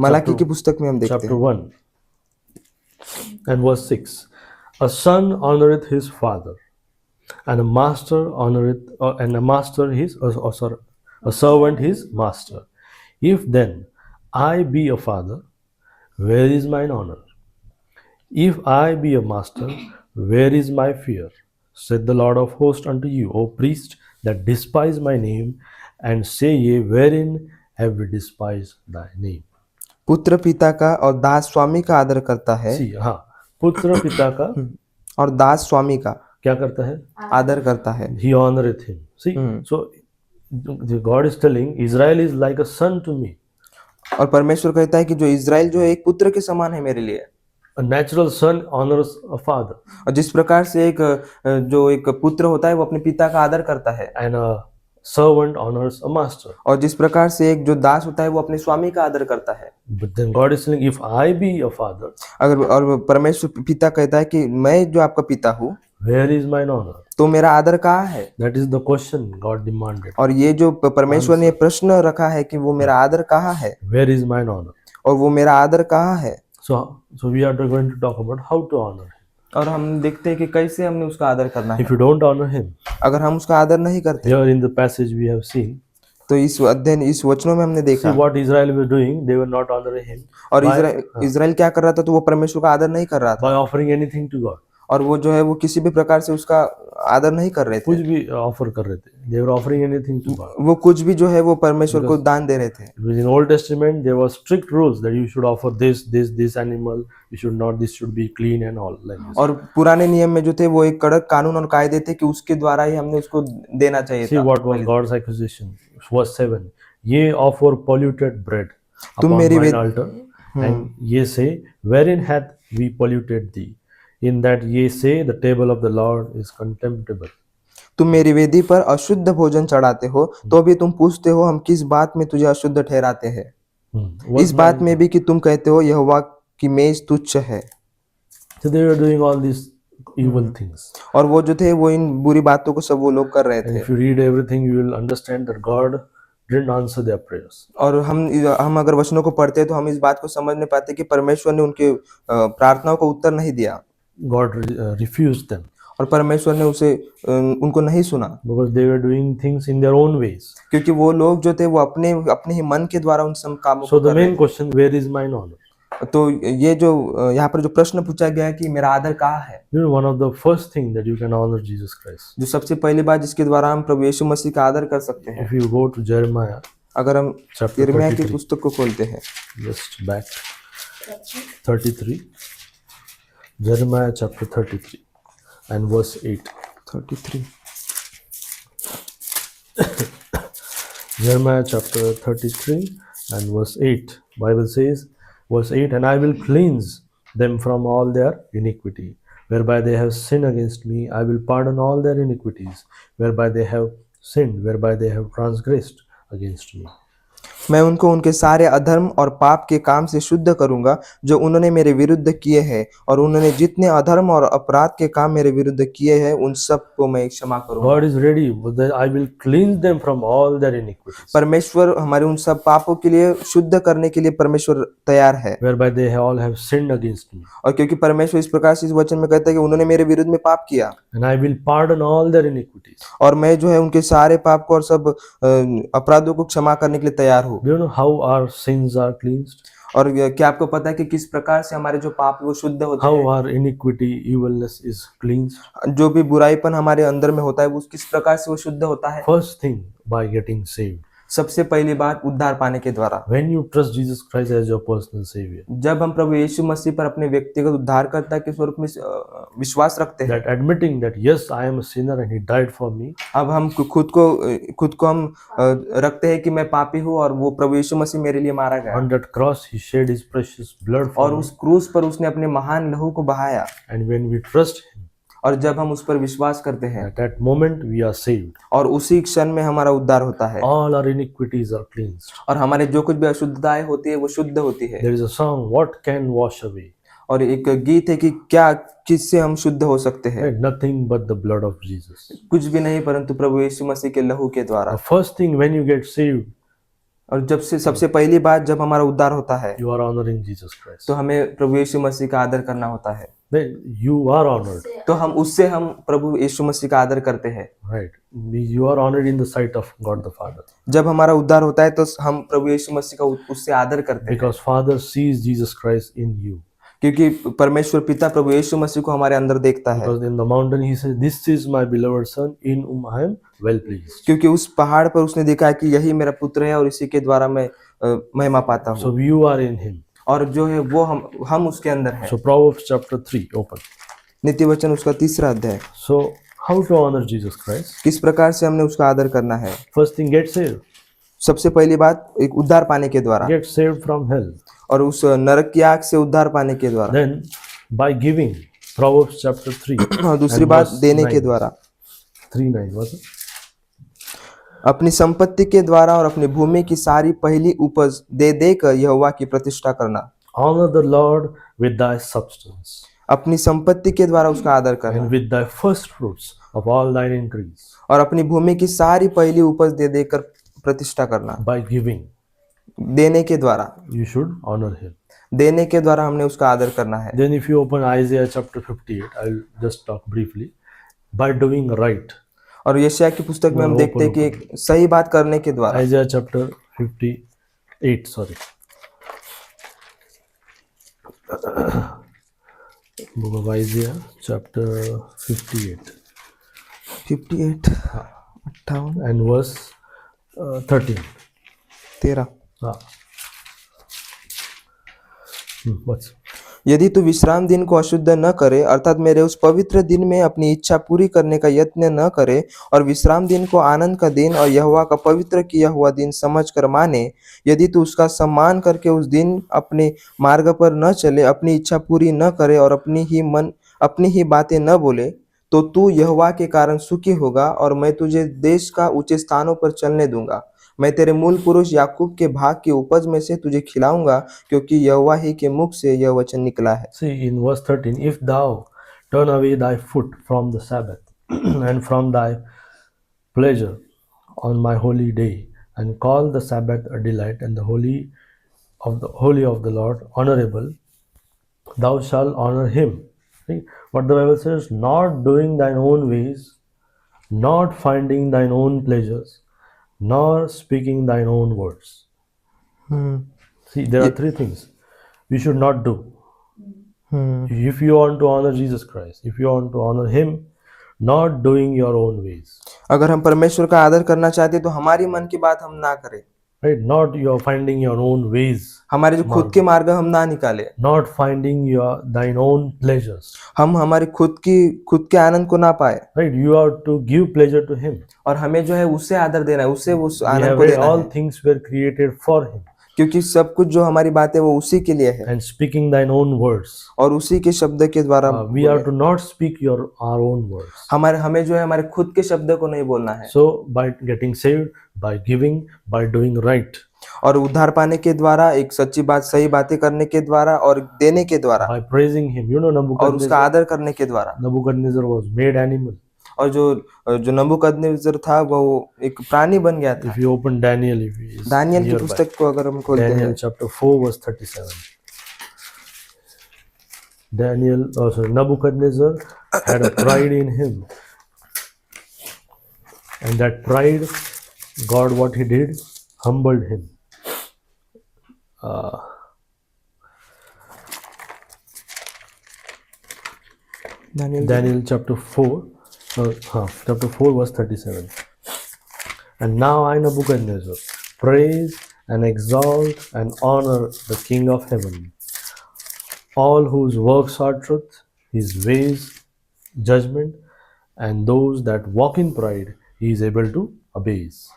[SPEAKER 2] Malachi की पुस्तक में हम देखते
[SPEAKER 1] Chapter
[SPEAKER 2] हैं
[SPEAKER 1] 1 and verse 6. A son honoreth his father, and a master a servant his master. If then I be a father, where is mine honor? If I be a master, where is my fear? Said the Lord of hosts unto you, O priest, that despise my name, and say ye, wherein have we despised thy name?
[SPEAKER 2] पुत्र पिता का और दास स्वामी का आदर करता है।
[SPEAKER 1] See, हाँ, पुत्र पिता का
[SPEAKER 2] और दास स्वामी का
[SPEAKER 1] क्या करता है?
[SPEAKER 2] आदर करता है।
[SPEAKER 1] He honoreth him. See, so the God is telling Israel is like a son to me.
[SPEAKER 2] और परमेश्वर कहता है कि जो इज़राइल जो है एक पुत्र के समान है मेरे लिए।
[SPEAKER 1] A natural son honors a father,
[SPEAKER 2] और जिस प्रकार से एक पुत्र होता है वो अपने पिता का आदर करता है।
[SPEAKER 1] and servant honors a master.
[SPEAKER 2] और जिस प्रकार से एक जो दास होता है वो अपने स्वामी का आदर करता है,
[SPEAKER 1] But then God is saying, if I be a father,
[SPEAKER 2] अगर और परमेश्वर पिता कहता है कि मैं जो आपका पिता हूँ,
[SPEAKER 1] where is mine honor?
[SPEAKER 2] तो मेरा आदर कहाँ है?
[SPEAKER 1] That is the question God demanded.
[SPEAKER 2] और ये जो परमेश्वर ने प्रश्न रखा है कि वो मेरा आदर कहाँ है
[SPEAKER 1] Where is mine honor?
[SPEAKER 2] और वो मेरा आदर कहाँ है।
[SPEAKER 1] So we are going to talk about how to honor him.
[SPEAKER 2] और हम देखते हैं कि कैसे हमने उसका आदर करना है।
[SPEAKER 1] If you don't honor him,
[SPEAKER 2] अगर हम उसका आदर नहीं करते,
[SPEAKER 1] here in the passage we have seen,
[SPEAKER 2] तो इस अध्ययन इस वचनों में हमने
[SPEAKER 1] see
[SPEAKER 2] देखा,
[SPEAKER 1] what Israel was doing. They were not honoring him
[SPEAKER 2] और
[SPEAKER 1] by,
[SPEAKER 2] इज़राइल क्या कर रहा था, तो वो परमेश्वर का आदर नहीं कर रहा था,
[SPEAKER 1] by offering anything to God.
[SPEAKER 2] और वो जो है वो किसी भी प्रकार से उसका आदर नहीं कर रहे
[SPEAKER 1] कुछ
[SPEAKER 2] थे।
[SPEAKER 1] भी ऑफर कर रहे थे. They were offering anything to God.
[SPEAKER 2] वो कुछ भी जो है वो परमेश्वर को दान दे रहे थे।
[SPEAKER 1] Because in Old Testament there were strict rules that you should offer this animal. You should not. This should be clean and all like this.
[SPEAKER 2] और पुराने नियम में जो थे वो एक कड़क कानून और कायदे थे कि उसके द्वारा ही हमने उसको देना चाहिए
[SPEAKER 1] See
[SPEAKER 2] था।
[SPEAKER 1] what was God's accusation. Verse 7. Ye offer polluted bread
[SPEAKER 2] तुम
[SPEAKER 1] upon
[SPEAKER 2] मेरी
[SPEAKER 1] mine altar, and ye say, wherein hath we polluted thee? In that ye say, the table of the Lord is contemptible.
[SPEAKER 2] तुम मेरी वेदी पर अशुद्ध भोजन चढ़ाते हो, तो भी तुम पूछते हो हम किस बात में तुझे अशुद्ध ठहराते हैं?
[SPEAKER 1] What
[SPEAKER 2] इस बात में भी कि तुम कहते हो यहोवा की मेज तुच्छ है।
[SPEAKER 1] So they were doing all these evil things.
[SPEAKER 2] और वो जो थे वो इन बुरी बातों को सब वो लोग कर रहे
[SPEAKER 1] And
[SPEAKER 2] थे।
[SPEAKER 1] if you read everything, you will understand that God didn't answer their prayers.
[SPEAKER 2] और हम अगर वचनों को पढ़ते हैं तो हम इस बात को समझ नहीं पाते कि परमेश्वर ने उनके प्रार्थनाओं को उत्तर नहीं दिया,
[SPEAKER 1] God refused them
[SPEAKER 2] और परमेश्वर ने उनको नहीं सुना,
[SPEAKER 1] because they were doing things in their own ways.
[SPEAKER 2] क्योंकि वो लोग जो थे वो अपने ही मन के द्वारा उन सब कामों
[SPEAKER 1] So
[SPEAKER 2] को
[SPEAKER 1] the
[SPEAKER 2] कर रहे
[SPEAKER 1] main question, where is mine honor?
[SPEAKER 2] थे। तो ये जो यहाँ पर जो प्रश्न पूछा गया है कि मेरा आदर कहाँ है,
[SPEAKER 1] You know, one of the first thing that you can honor Jesus Christ.
[SPEAKER 2] जो सबसे पहली बात जिसके द्वारा हम प्रभु यीशु मसीह का आदर कर सकते हैं,
[SPEAKER 1] If you go to Jeremiah
[SPEAKER 2] अगर हम
[SPEAKER 1] chapter
[SPEAKER 2] यिर्मयाह की
[SPEAKER 1] 33,
[SPEAKER 2] पुस्तक को खोलते हैं,
[SPEAKER 1] just back 33, Jeremiah chapter 33 and verse 8.
[SPEAKER 2] 33
[SPEAKER 1] Jeremiah chapter 33 and verse 8. Bible says, verse 8, and I will cleanse them from all their iniquity, whereby they have sinned against me. I will pardon all their iniquities, whereby they have sinned, whereby they have transgressed against me.
[SPEAKER 2] मैं उनको उनके सारे अधर्म और पाप के काम से शुद्ध करूंगा जो उन्होंने मेरे विरुद्ध किए हैं, और उन्होंने जितने अधर्म और अपराध के काम मेरे विरुद्ध किए हैं उन सब को मैं क्षमा करूंगा।
[SPEAKER 1] God is ready, but I will cleanse them from all their iniquities,
[SPEAKER 2] परमेश्वर हमारे उन सब पापों के लिए शुद्ध करने के लिए परमेश्वर तैयार है,
[SPEAKER 1] whereby they all have sinned against me.
[SPEAKER 2] और क्योंकि परमेश्वर इस प्रकार से इस वचन में कहता है कि उन्होंने मेरे विरुद्ध में पाप किया,
[SPEAKER 1] And I will pardon all their iniquities.
[SPEAKER 2] और मैं जो है उनके सारे पाप को और सब अपराधों को क्षमा करने के लिए तैयार हूँ।
[SPEAKER 1] Do you know how our sins are cleansed?
[SPEAKER 2] और क्या आपको पता है कि किस प्रकार से हमारे जो पाप है वो शुद्ध होते
[SPEAKER 1] How
[SPEAKER 2] हैं?
[SPEAKER 1] our iniquity, evilness is cleansed?
[SPEAKER 2] जो भी बुराईपन हमारे अंदर में होता है वो किस प्रकार से वो शुद्ध होता है?
[SPEAKER 1] First thing, by getting saved.
[SPEAKER 2] सबसे पहली बात उद्धार पाने के द्वारा।
[SPEAKER 1] When you trust Jesus Christ as your personal savior,
[SPEAKER 2] जब हम प्रभु यीशु मसीह पर अपने व्यक्तिगत उद्धारकर्ता के स्वरूप में विश्वास रखते हैं,
[SPEAKER 1] that admitting that yes, I am a sinner and he died for me,
[SPEAKER 2] अब हम खुद को हम रखते हैं कि मैं पापी हूँ और वो प्रभु यीशु मसीह मेरे लिए मारा गया,
[SPEAKER 1] on that cross he shed his precious blood for
[SPEAKER 2] और
[SPEAKER 1] me,
[SPEAKER 2] उस क्रूस पर उसने अपने महान लहू को बहाया,
[SPEAKER 1] and when we trust him,
[SPEAKER 2] और जब हम उस पर विश्वास करते हैं
[SPEAKER 1] at that moment we are saved.
[SPEAKER 2] और उसी क्षण में हमारा उद्धार होता है,
[SPEAKER 1] All our iniquities are cleansed.
[SPEAKER 2] और हमारे जो कुछ भी अशुद्धताएं होती है वो शुद्ध होती है।
[SPEAKER 1] There is a song, what can wash away?
[SPEAKER 2] और एक गीत है कि क्या किससे हम शुद्ध हो सकते हैं?
[SPEAKER 1] Right? Nothing but the blood of Jesus.
[SPEAKER 2] कुछ भी नहीं परंतु प्रभु यीशु मसीह के लहू के द्वारा।
[SPEAKER 1] The first thing when you get saved,
[SPEAKER 2] और सबसे पहली बात जब हमारा उद्धार होता है
[SPEAKER 1] you are honoring Jesus Christ.
[SPEAKER 2] तो हमें प्रभु यीशु मसीह का आदर करना होता है,
[SPEAKER 1] Then you are honored,
[SPEAKER 2] तो हम प्रभु यीशु मसीह का आदर करते हैं।
[SPEAKER 1] right? You are honored in the sight of God the Father,
[SPEAKER 2] जब हमारा उद्धार होता है तो हम प्रभु यीशु मसीह का उससे आदर करते हैं,
[SPEAKER 1] because Father sees Jesus Christ in you.
[SPEAKER 2] क्योंकि परमेश्वर पिता प्रभु यीशु मसीह को हमारे अंदर देखता है।
[SPEAKER 1] Because in the mountain he says, "This is my beloved son, in whom I am well pleased."
[SPEAKER 2] क्योंकि उस पहाड़ पर उसने देखा है कि यही मेरा पुत्र है और इसी के द्वारा मैं महिमा पाता हूँ,
[SPEAKER 1] So you are in him.
[SPEAKER 2] और जो है वो हम उसके अंदर हैं।
[SPEAKER 1] So Proverbs chapter 3, open.
[SPEAKER 2] नीति वचन उसका 3रा अध्याय।
[SPEAKER 1] So how to honor Jesus Christ?
[SPEAKER 2] किस प्रकार से हमने उसका आदर करना है?
[SPEAKER 1] First thing, get saved.
[SPEAKER 2] सबसे पहली बात एक उद्धार पाने के द्वारा,
[SPEAKER 1] Get saved from hell.
[SPEAKER 2] और उस नरक की आग से उद्धार पाने के द्वारा,
[SPEAKER 1] Then by giving. Proverbs chapter 3.
[SPEAKER 2] और दूसरी
[SPEAKER 1] and
[SPEAKER 2] बात
[SPEAKER 1] verse
[SPEAKER 2] देने
[SPEAKER 1] 9.
[SPEAKER 2] के द्वारा।
[SPEAKER 1] 3:9 was it?
[SPEAKER 2] अपनी संपत्ति के द्वारा और अपनी भूमि की सारी पहली उपज दे देकर यहोवा की प्रतिष्ठा करना,
[SPEAKER 1] Honor the Lord with thy substance
[SPEAKER 2] अपनी संपत्ति के द्वारा उसका आदर करना
[SPEAKER 1] and with thy first fruits of all thine increase,
[SPEAKER 2] और अपनी भूमि की सारी पहली उपज दे देकर प्रतिष्ठा करना।
[SPEAKER 1] by giving
[SPEAKER 2] देने के द्वारा,
[SPEAKER 1] you should honor him.
[SPEAKER 2] देने के द्वारा हमने उसका आदर करना है।
[SPEAKER 1] Then if you open Isaiah chapter 58, I'll just talk briefly. By doing right.
[SPEAKER 2] और यशायाह की पुस्तक में हम देखते हैं कि एक सही बात करने के द्वारा,
[SPEAKER 1] Isaiah chapter 58, sorry. Book of Isaiah chapter 58
[SPEAKER 2] 58 58
[SPEAKER 1] and verse 13.
[SPEAKER 2] 13।
[SPEAKER 1] Ah. What's
[SPEAKER 2] यदि तू विश्राम दिन को अशुद्ध न करे, अर्थात मेरे उस पवित्र दिन में अपनी इच्छा पूरी करने का यत्न न करे, और विश्राम दिन को आनंद का दिन और यहोवा का पवित्र किया हुआ दिन समझकर माने, यदि तू उसका सम्मान करके उस दिन अपने मार्ग पर न चले, अपनी इच्छा पूरी न करे और अपनी ही बातें न बोले, तो तू यहोवा के कारण सुखी होगा और मैं तुझे देश का ऊंचे स्थानों पर चलने दूंगा। मैं तेरे मूल पुरुष याकूब के भाग की उपज में से तुझे खिलाऊंगा, क्योंकि यहोवा ही के मुख से यह वचन निकला है।
[SPEAKER 1] See in verse 13, if thou turn away thy foot from the Sabbath and from thy pleasure on my holy day, and call the Sabbath a delight and the holy of the Lord honorable, thou shalt honor him. See what the Bible says, not doing thine own ways, not finding thine own pleasures, nor speaking thine own words. See, there are three things we should not do. If you want to honor Jesus Christ, if you want to honor him, not doing your own ways,
[SPEAKER 2] अगर हम परमेश्वर का आदर करना चाहते हैं तो हमारी मन की बात हम ना करें,
[SPEAKER 1] right? Not your finding your own ways,
[SPEAKER 2] हमारे जो खुद के मार्ग हम ना निकाले,
[SPEAKER 1] not finding thine own pleasures,
[SPEAKER 2] हम हमारे खुद के आनंद को ना पाए,
[SPEAKER 1] right? You have to give pleasure to him.
[SPEAKER 2] और हमें जो है उससे आदर देना है, उससे उस
[SPEAKER 1] We
[SPEAKER 2] आनंद
[SPEAKER 1] have
[SPEAKER 2] को
[SPEAKER 1] read
[SPEAKER 2] देना
[SPEAKER 1] all
[SPEAKER 2] है,
[SPEAKER 1] things were created for him,
[SPEAKER 2] क्योंकि सब कुछ जो हमारी बात है वो उसी के लिए है
[SPEAKER 1] and speaking thine own words.
[SPEAKER 2] और उसी के शब्द के द्वारा
[SPEAKER 1] We are to not speak our own words.
[SPEAKER 2] हमें जो है हमारे खुद के शब्द को नहीं बोलना है।
[SPEAKER 1] So by getting saved, by giving, by doing right,
[SPEAKER 2] और उद्धार पाने के द्वारा, एक सच्ची बात सही बातें करने के द्वारा और देने के द्वारा,
[SPEAKER 1] by praising him. You know,
[SPEAKER 2] और उसका आदर करने के द्वारा।
[SPEAKER 1] Nebuchadnezzar was made animal.
[SPEAKER 2] और जो नबूकदनेस्सर था वो एक प्राणी बन गया था।
[SPEAKER 1] If you open Daniel, if he is
[SPEAKER 2] Daniel की
[SPEAKER 1] nearby.
[SPEAKER 2] पुस्तक को अगर हम खोलते
[SPEAKER 1] Daniel
[SPEAKER 2] हैं,
[SPEAKER 1] chapter 4 verse 37. Nebuchadnezzar had a pride in him, and that pride, God what he did, humbled him. Daniel chapter 4 verse 37. And now I, Nebuchadnezzar, praise and exalt and honor the King of heaven, all whose works are truth, his ways judgment, and those that walk in pride he is able to abase.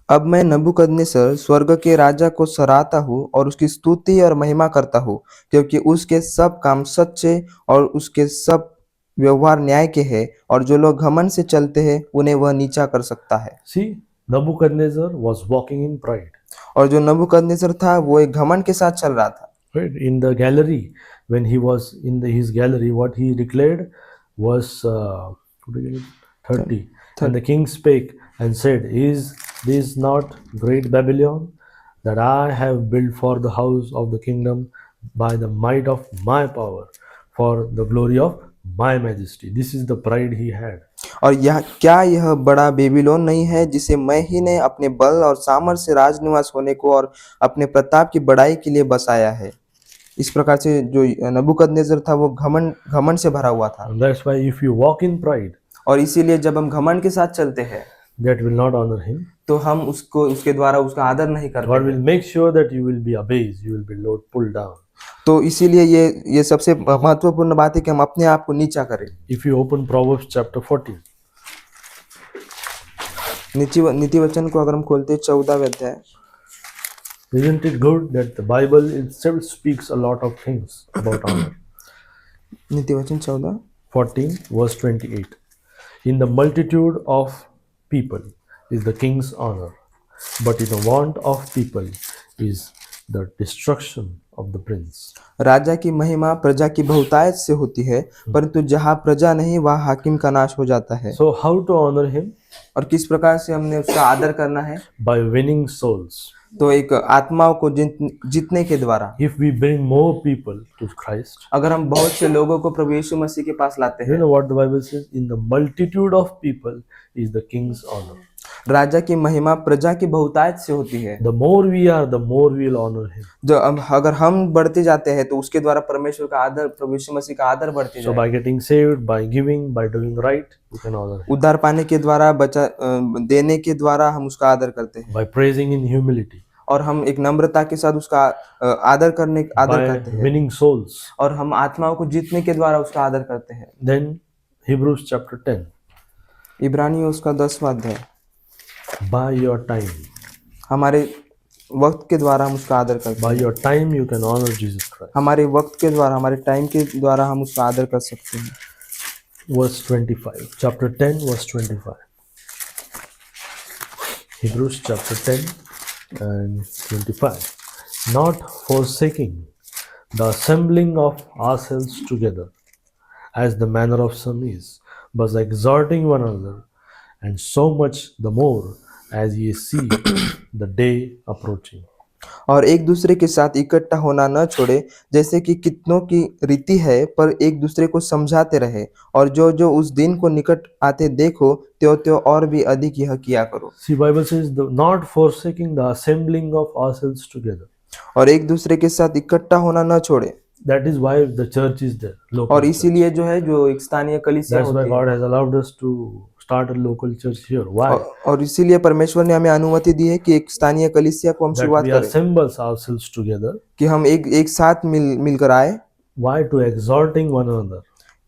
[SPEAKER 2] अब मैं नबूकदनेस्सर स्वर्ग के राजा को सराहता हूँ और उसकी स्तुति और महिमा करता हूँ, क्योंकि उसके सब काम सच्चे और उसके सब व्यवहार न्याय के हैं, और जो लोग घमंड से चलते हैं उन्हें वह नीचा कर सकता है।
[SPEAKER 1] See, Nebuchadnezzar was walking in pride.
[SPEAKER 2] और जो नबूकदनेस्सर था वो एक घमंड के साथ चल रहा था।
[SPEAKER 1] Right? In the gallery, when he was in his gallery, what he declared was 30. And the king spake and said, Is this not great Babylon, that I have built for the house of the kingdom by the might of my power, for the glory of my majesty? This is the pride he had.
[SPEAKER 2] और यह बड़ा Babylon नहीं है, जिसे मैं ही ने अपने बल और सामर्थ्य से राजनिवास होने को और अपने प्रताप की बड़ाई के लिए बसाया है। इस प्रकार से जो नबूकदनेस्सर था वो घमंड से भरा हुआ था।
[SPEAKER 1] And that's why if you walk in pride,
[SPEAKER 2] और इसीलिए जब हम घमंड के साथ चलते हैं,
[SPEAKER 1] that will not honor him.
[SPEAKER 2] तो हम उसके द्वारा उसका आदर नहीं करते।
[SPEAKER 1] God will make sure that you will be abased, you will be pulled down.
[SPEAKER 2] तो इसीलिए ये सबसे महत्वपूर्ण बात है कि हम अपने आप को नीचा करें।
[SPEAKER 1] If you open Proverbs chapter 14,
[SPEAKER 2] नीति वचन को अगर हम खोलते हैं 14वें अध्याय,
[SPEAKER 1] isn't it good that the Bible itself speaks a lot of things about honor?
[SPEAKER 2] नीति वचन
[SPEAKER 1] 14 verse 28. In the multitude of people is the king's honor, but in the want of people is the destruction of the prince.
[SPEAKER 2] राजा की महिमा प्रजा की बहुतायत से होती है, परंतु जहाँ प्रजा नहीं वहाँ हाकिम का नाश हो जाता है।
[SPEAKER 1] So how to honor him?
[SPEAKER 2] और किस प्रकार से हमने उसका आदर करना है?
[SPEAKER 1] By winning souls.
[SPEAKER 2] तो एक आत्माओं को जीतने के द्वारा।
[SPEAKER 1] If we bring more people to Christ,
[SPEAKER 2] अगर हम बहुत से लोगों को प्रभु यीशु मसीह के पास लाते
[SPEAKER 1] you
[SPEAKER 2] हैं,
[SPEAKER 1] know what the Bible says? In the multitude of people is the king's honor.
[SPEAKER 2] राजा की महिमा प्रजा की बहुतायत से होती है।
[SPEAKER 1] The more we are, the more we will honor him.
[SPEAKER 2] जो अगर हम बढ़ते जाते हैं तो उसके द्वारा परमेश्वर का आदर, प्रभु यीशु मसीह का आदर बढ़ते
[SPEAKER 1] So
[SPEAKER 2] जाएगा।
[SPEAKER 1] by getting saved, by giving, by doing right, we can honor him.
[SPEAKER 2] उद्धार पाने के द्वारा, देने के द्वारा हम उसका आदर करते हैं,
[SPEAKER 1] By praising in humility,
[SPEAKER 2] और हम एक नम्रता के साथ उसका आदर करते
[SPEAKER 1] by
[SPEAKER 2] हैं,
[SPEAKER 1] winning souls.
[SPEAKER 2] और हम आत्माओं को जीतने के द्वारा उसका आदर करते हैं।
[SPEAKER 1] Then Hebrews chapter 10.
[SPEAKER 2] इब्रानियों उसका 10वां अध्याय।
[SPEAKER 1] By your time,
[SPEAKER 2] हमारे वक्त के द्वारा हम उसका आदर करते
[SPEAKER 1] by
[SPEAKER 2] हैं।
[SPEAKER 1] your time you can honor Jesus Christ.
[SPEAKER 2] हमारे वक्त के द्वारा, हमारे टाइम के द्वारा हम उसका आदर कर सकते हैं।
[SPEAKER 1] Verse 25, chapter 10, verse 25. Hebrews chapter 10 and 25. Not forsaking the assembling of ourselves together, as the manner of some is, but exhorting one another, and so much the more as ye see the day approaching.
[SPEAKER 2] और एक दूसरे के साथ इकट्ठा होना न छोड़े, जैसे कि कितनों की रीति है, पर एक दूसरे को समझाते रहे, और जो जो उस दिन को निकट आते देखो, त्यों त्यों और भी अधिक यह किया करो।
[SPEAKER 1] See, Bible says, not forsaking the assembling of ourselves together.
[SPEAKER 2] और एक दूसरे के साथ इकट्ठा होना न छोड़े।
[SPEAKER 1] That is why the church is there. Local
[SPEAKER 2] और
[SPEAKER 1] church.
[SPEAKER 2] इसीलिए जो है, जो एक स्थानीय कलीसिया
[SPEAKER 1] That's why
[SPEAKER 2] होती है,
[SPEAKER 1] God has allowed us to start a local church here. Why?
[SPEAKER 2] और इसीलिए परमेश्वर ने हमें अनुमति दी है कि एक स्थानीय कलीसिया को हम
[SPEAKER 1] That
[SPEAKER 2] शुरुआत
[SPEAKER 1] we
[SPEAKER 2] करें,
[SPEAKER 1] assemble ourselves together.
[SPEAKER 2] कि हम एक साथ मिलकर आए,
[SPEAKER 1] Why? To exhorting one another.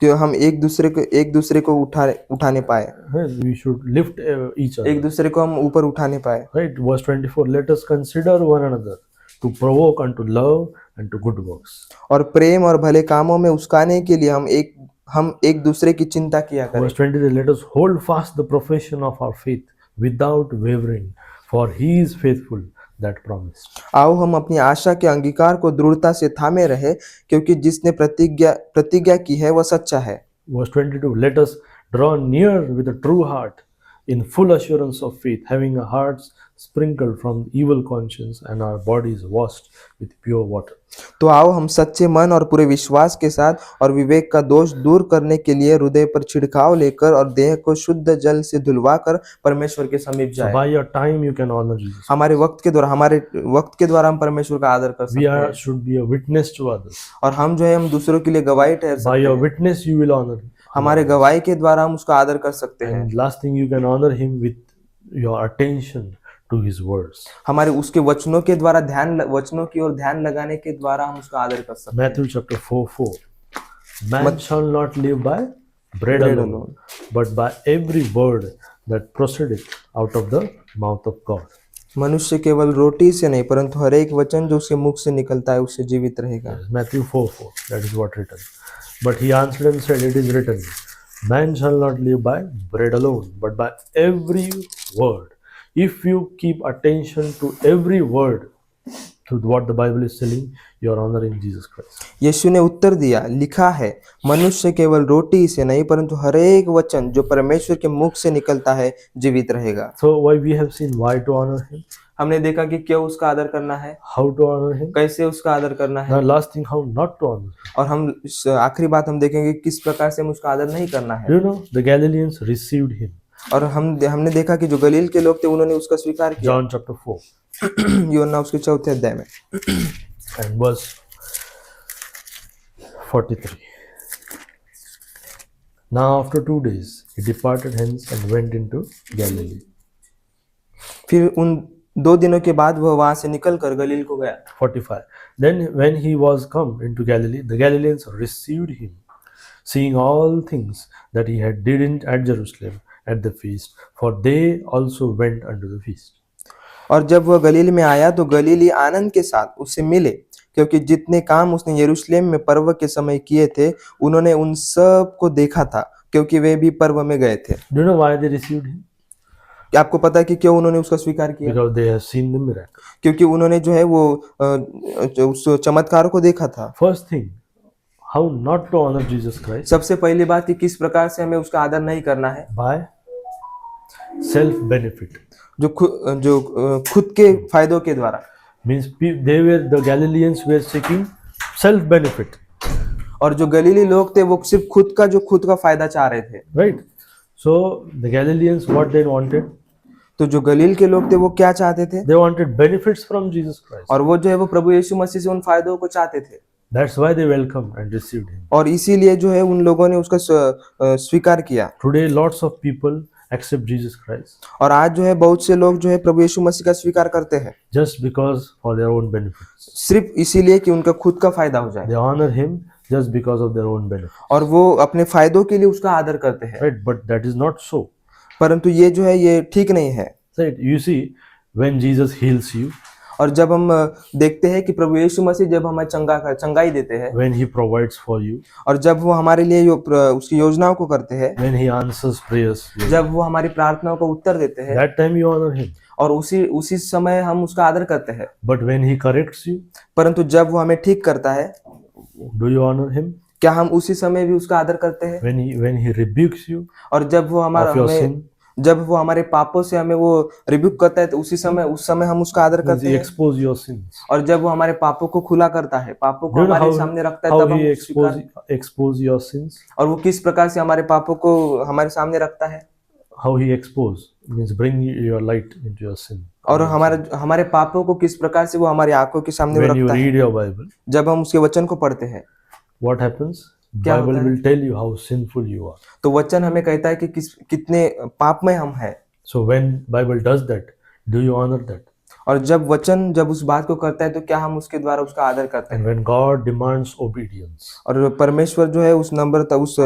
[SPEAKER 2] तो हम एक दूसरे को उठाने पाए,
[SPEAKER 1] We should lift each other.
[SPEAKER 2] एक दूसरे को हम ऊपर उठाने पाए।
[SPEAKER 1] Right? Verse 24. Let us consider one another to provoke unto love and to good works.
[SPEAKER 2] और प्रेम और भले कामों में उस्काने के लिए हम एक दूसरे की चिंता किया करें।
[SPEAKER 1] Verse 23. Let us hold fast the profession of our faith without wavering, for he is faithful that promised.
[SPEAKER 2] आओ हम अपनी आशा के अंगीकार को दृढ़ता से थामे रहे, क्योंकि जिसने प्रतिज्ञा की है वह सच्चा है।
[SPEAKER 1] Verse 22. Let us draw near with a true heart in full assurance of faith, having our hearts sprinkled from evil conscience and our bodies washed with pure water.
[SPEAKER 2] तो आओ हम सच्चे मन और पूरे विश्वास के साथ और विवेक का दोष दूर करने के लिए हृदय पर छिड़काव लेकर और देह को शुद्ध जल से धुलवाकर परमेश्वर के समीप
[SPEAKER 1] So
[SPEAKER 2] जाए।
[SPEAKER 1] by your time you can honor Jesus.
[SPEAKER 2] हमारे वक्त के द्वारा हम परमेश्वर का आदर कर
[SPEAKER 1] We
[SPEAKER 2] सकते हैं,
[SPEAKER 1] should be a witness to others.
[SPEAKER 2] और हम जो है, हम दूसरों के लिए गवाही ठहर
[SPEAKER 1] By
[SPEAKER 2] सकते
[SPEAKER 1] your
[SPEAKER 2] हैं।
[SPEAKER 1] witness you will honor him.
[SPEAKER 2] हमारे गवाही के द्वारा हम उसका आदर कर सकते हैं।
[SPEAKER 1] And last thing, you can honor him with your attention to his words.
[SPEAKER 2] हमारे उसके वचनों के द्वारा वचनों की ओर ध्यान लगाने के द्वारा हम उसका आदर कर सकते हैं।
[SPEAKER 1] Matthew chapter 4:4. Man shall not live by bread alone, but by every word that proceedeth out of the mouth of God.
[SPEAKER 2] मनुष्य केवल रोटी से नहीं, परंतु हर एक वचन जो उसके मुख से निकलता है उससे जीवित रहेगा।
[SPEAKER 1] Matthew 4:4. That is what written. But he answered and said, it is written, man shall not live by bread alone, but by every word. If you keep attention to every word, to what the Bible is telling, you are honoring Jesus Christ.
[SPEAKER 2] यीशु ने उत्तर दिया, लिखा है, मनुष्य केवल रोटी से नहीं, परंतु हर एक वचन जो परमेश्वर के मुख से निकलता है जीवित रहेगा।
[SPEAKER 1] So why we have seen why to honor him,
[SPEAKER 2] हमने देखा कि क्यों उसका आदर करना है,
[SPEAKER 1] how to honor him.
[SPEAKER 2] कैसे उसका आदर करना है,
[SPEAKER 1] Now last thing, how not to honor him.
[SPEAKER 2] और हम आखिरी बात हम देखेंगे किस प्रकार से हम उसका आदर नहीं करना है।
[SPEAKER 1] You know, the Galileans received him.
[SPEAKER 2] और हमने देखा कि जो गलील के लोग थे उन्होंने उसका स्वीकार किया।
[SPEAKER 1] John chapter 4
[SPEAKER 2] यूहन्ना उसके 4थे अध्याय में
[SPEAKER 1] and verse 43. Now after 2 days he departed hence and went into Galilee.
[SPEAKER 2] फिर उन 2 दिनों के बाद वह वहां से निकलकर गलील को गया।
[SPEAKER 1] 45. Then when he was come into Galilee, the Galileans received him, seeing all things that he had did at Jerusalem at the feast, for they also went unto the feast.
[SPEAKER 2] और जब वह गलील में आया तो गलीली आनंद के साथ उससे मिले, क्योंकि जितने काम उसने यरूशलेम में पर्व के समय किए थे उन्होंने उन सब को देखा था, क्योंकि वे भी पर्व में गए थे।
[SPEAKER 1] Do you know why they received him?
[SPEAKER 2] क्या आपको पता है कि क्यों उन्होंने उसका स्वीकार किया?
[SPEAKER 1] Because they have seen the miracle.
[SPEAKER 2] क्योंकि उन्होंने जो है वो जो उस चमत्कार को देखा था।
[SPEAKER 1] First thing, how not to honor Jesus Christ?
[SPEAKER 2] सबसे पहली बात कि किस प्रकार से हमें उसका आदर नहीं करना है।
[SPEAKER 1] By self benefit.
[SPEAKER 2] जो खुद के फायदों के द्वारा।
[SPEAKER 1] Means the Galileans were seeking self benefit.
[SPEAKER 2] और जो गलीली लोग थे वो सिर्फ खुद का फायदा चाह रहे थे।
[SPEAKER 1] Right? So the Galileans, what they wanted?
[SPEAKER 2] तो जो गलील के लोग थे वो क्या चाहते थे?
[SPEAKER 1] They wanted benefits from Jesus Christ.
[SPEAKER 2] और वो जो है वो प्रभु यीशु मसीह से उन फायदों को चाहते थे।
[SPEAKER 1] That's why they welcomed and received him.
[SPEAKER 2] और इसीलिए जो है उन लोगों ने उसका स्वीकार किया।
[SPEAKER 1] Today, lots of people accept Jesus Christ
[SPEAKER 2] और आज जो है बहुत से लोग जो है प्रभु यीशु मसीह का स्वीकार करते हैं
[SPEAKER 1] just because for their own benefits.
[SPEAKER 2] सिर्फ इसीलिए कि उनका खुद का फायदा हो जाए।
[SPEAKER 1] They honor him just because of their own benefits.
[SPEAKER 2] और वो अपने फायदों के लिए उसका आदर करते हैं।
[SPEAKER 1] Right? But that is not so.
[SPEAKER 2] परंतु ये जो है ये ठीक नहीं है।
[SPEAKER 1] Right? You see, when Jesus heals you,
[SPEAKER 2] और जब हम देखते हैं कि प्रभु यीशु मसीह जब हमें चंगाई देते हैं,
[SPEAKER 1] when he provides for you,
[SPEAKER 2] और जब वो हमारे लिए उसकी योजनाओं को करते हैं,
[SPEAKER 1] when he answers prayers,
[SPEAKER 2] जब वो हमारी प्रार्थनाओं को उत्तर देते हैं,
[SPEAKER 1] that time you honor him.
[SPEAKER 2] और उसी समय हम उसका आदर करते हैं।
[SPEAKER 1] But when he corrects you,
[SPEAKER 2] परंतु जब वो हमें ठीक करता है,
[SPEAKER 1] do you honor him?
[SPEAKER 2] क्या हम उसी समय भी उसका आदर करते हैं?
[SPEAKER 1] When he rebukes you
[SPEAKER 2] और जब वो
[SPEAKER 1] of your sin,
[SPEAKER 2] जब वो हमारे पापों से हमें वो रिब्यूक करता है तो उस समय हम उसका आदर
[SPEAKER 1] means
[SPEAKER 2] करते
[SPEAKER 1] he
[SPEAKER 2] हैं।
[SPEAKER 1] exposes your sins.
[SPEAKER 2] और जब वो हमारे पापों को खुला करता है, पापों को
[SPEAKER 1] Do you know
[SPEAKER 2] हमारे सामने रखता है,
[SPEAKER 1] how
[SPEAKER 2] तब
[SPEAKER 1] he
[SPEAKER 2] हम
[SPEAKER 1] expose your sins?
[SPEAKER 2] और वो किस प्रकार से हमारे पापों को हमारे सामने रखता है?
[SPEAKER 1] How he expose means bring your light into your sin.
[SPEAKER 2] और हमारे पापों को किस प्रकार से वो हमारी आंखों के सामने
[SPEAKER 1] When you
[SPEAKER 2] रखता है?
[SPEAKER 1] read your Bible,
[SPEAKER 2] जब हम उसके वचन को पढ़ते हैं,
[SPEAKER 1] what happens?
[SPEAKER 2] क्या
[SPEAKER 1] Bible
[SPEAKER 2] होता है?
[SPEAKER 1] will tell you how sinful you are.
[SPEAKER 2] तो वचन हमें कहता है कि कितने पापमय हम हैं।
[SPEAKER 1] So when Bible does that, do you honor that?
[SPEAKER 2] और जब वचन जब उस बात को करता है तो क्या हम उसके द्वारा उसका आदर करते हैं?
[SPEAKER 1] And when God demands obedience,
[SPEAKER 2] और परमेश्वर जो है उस नम्रता उस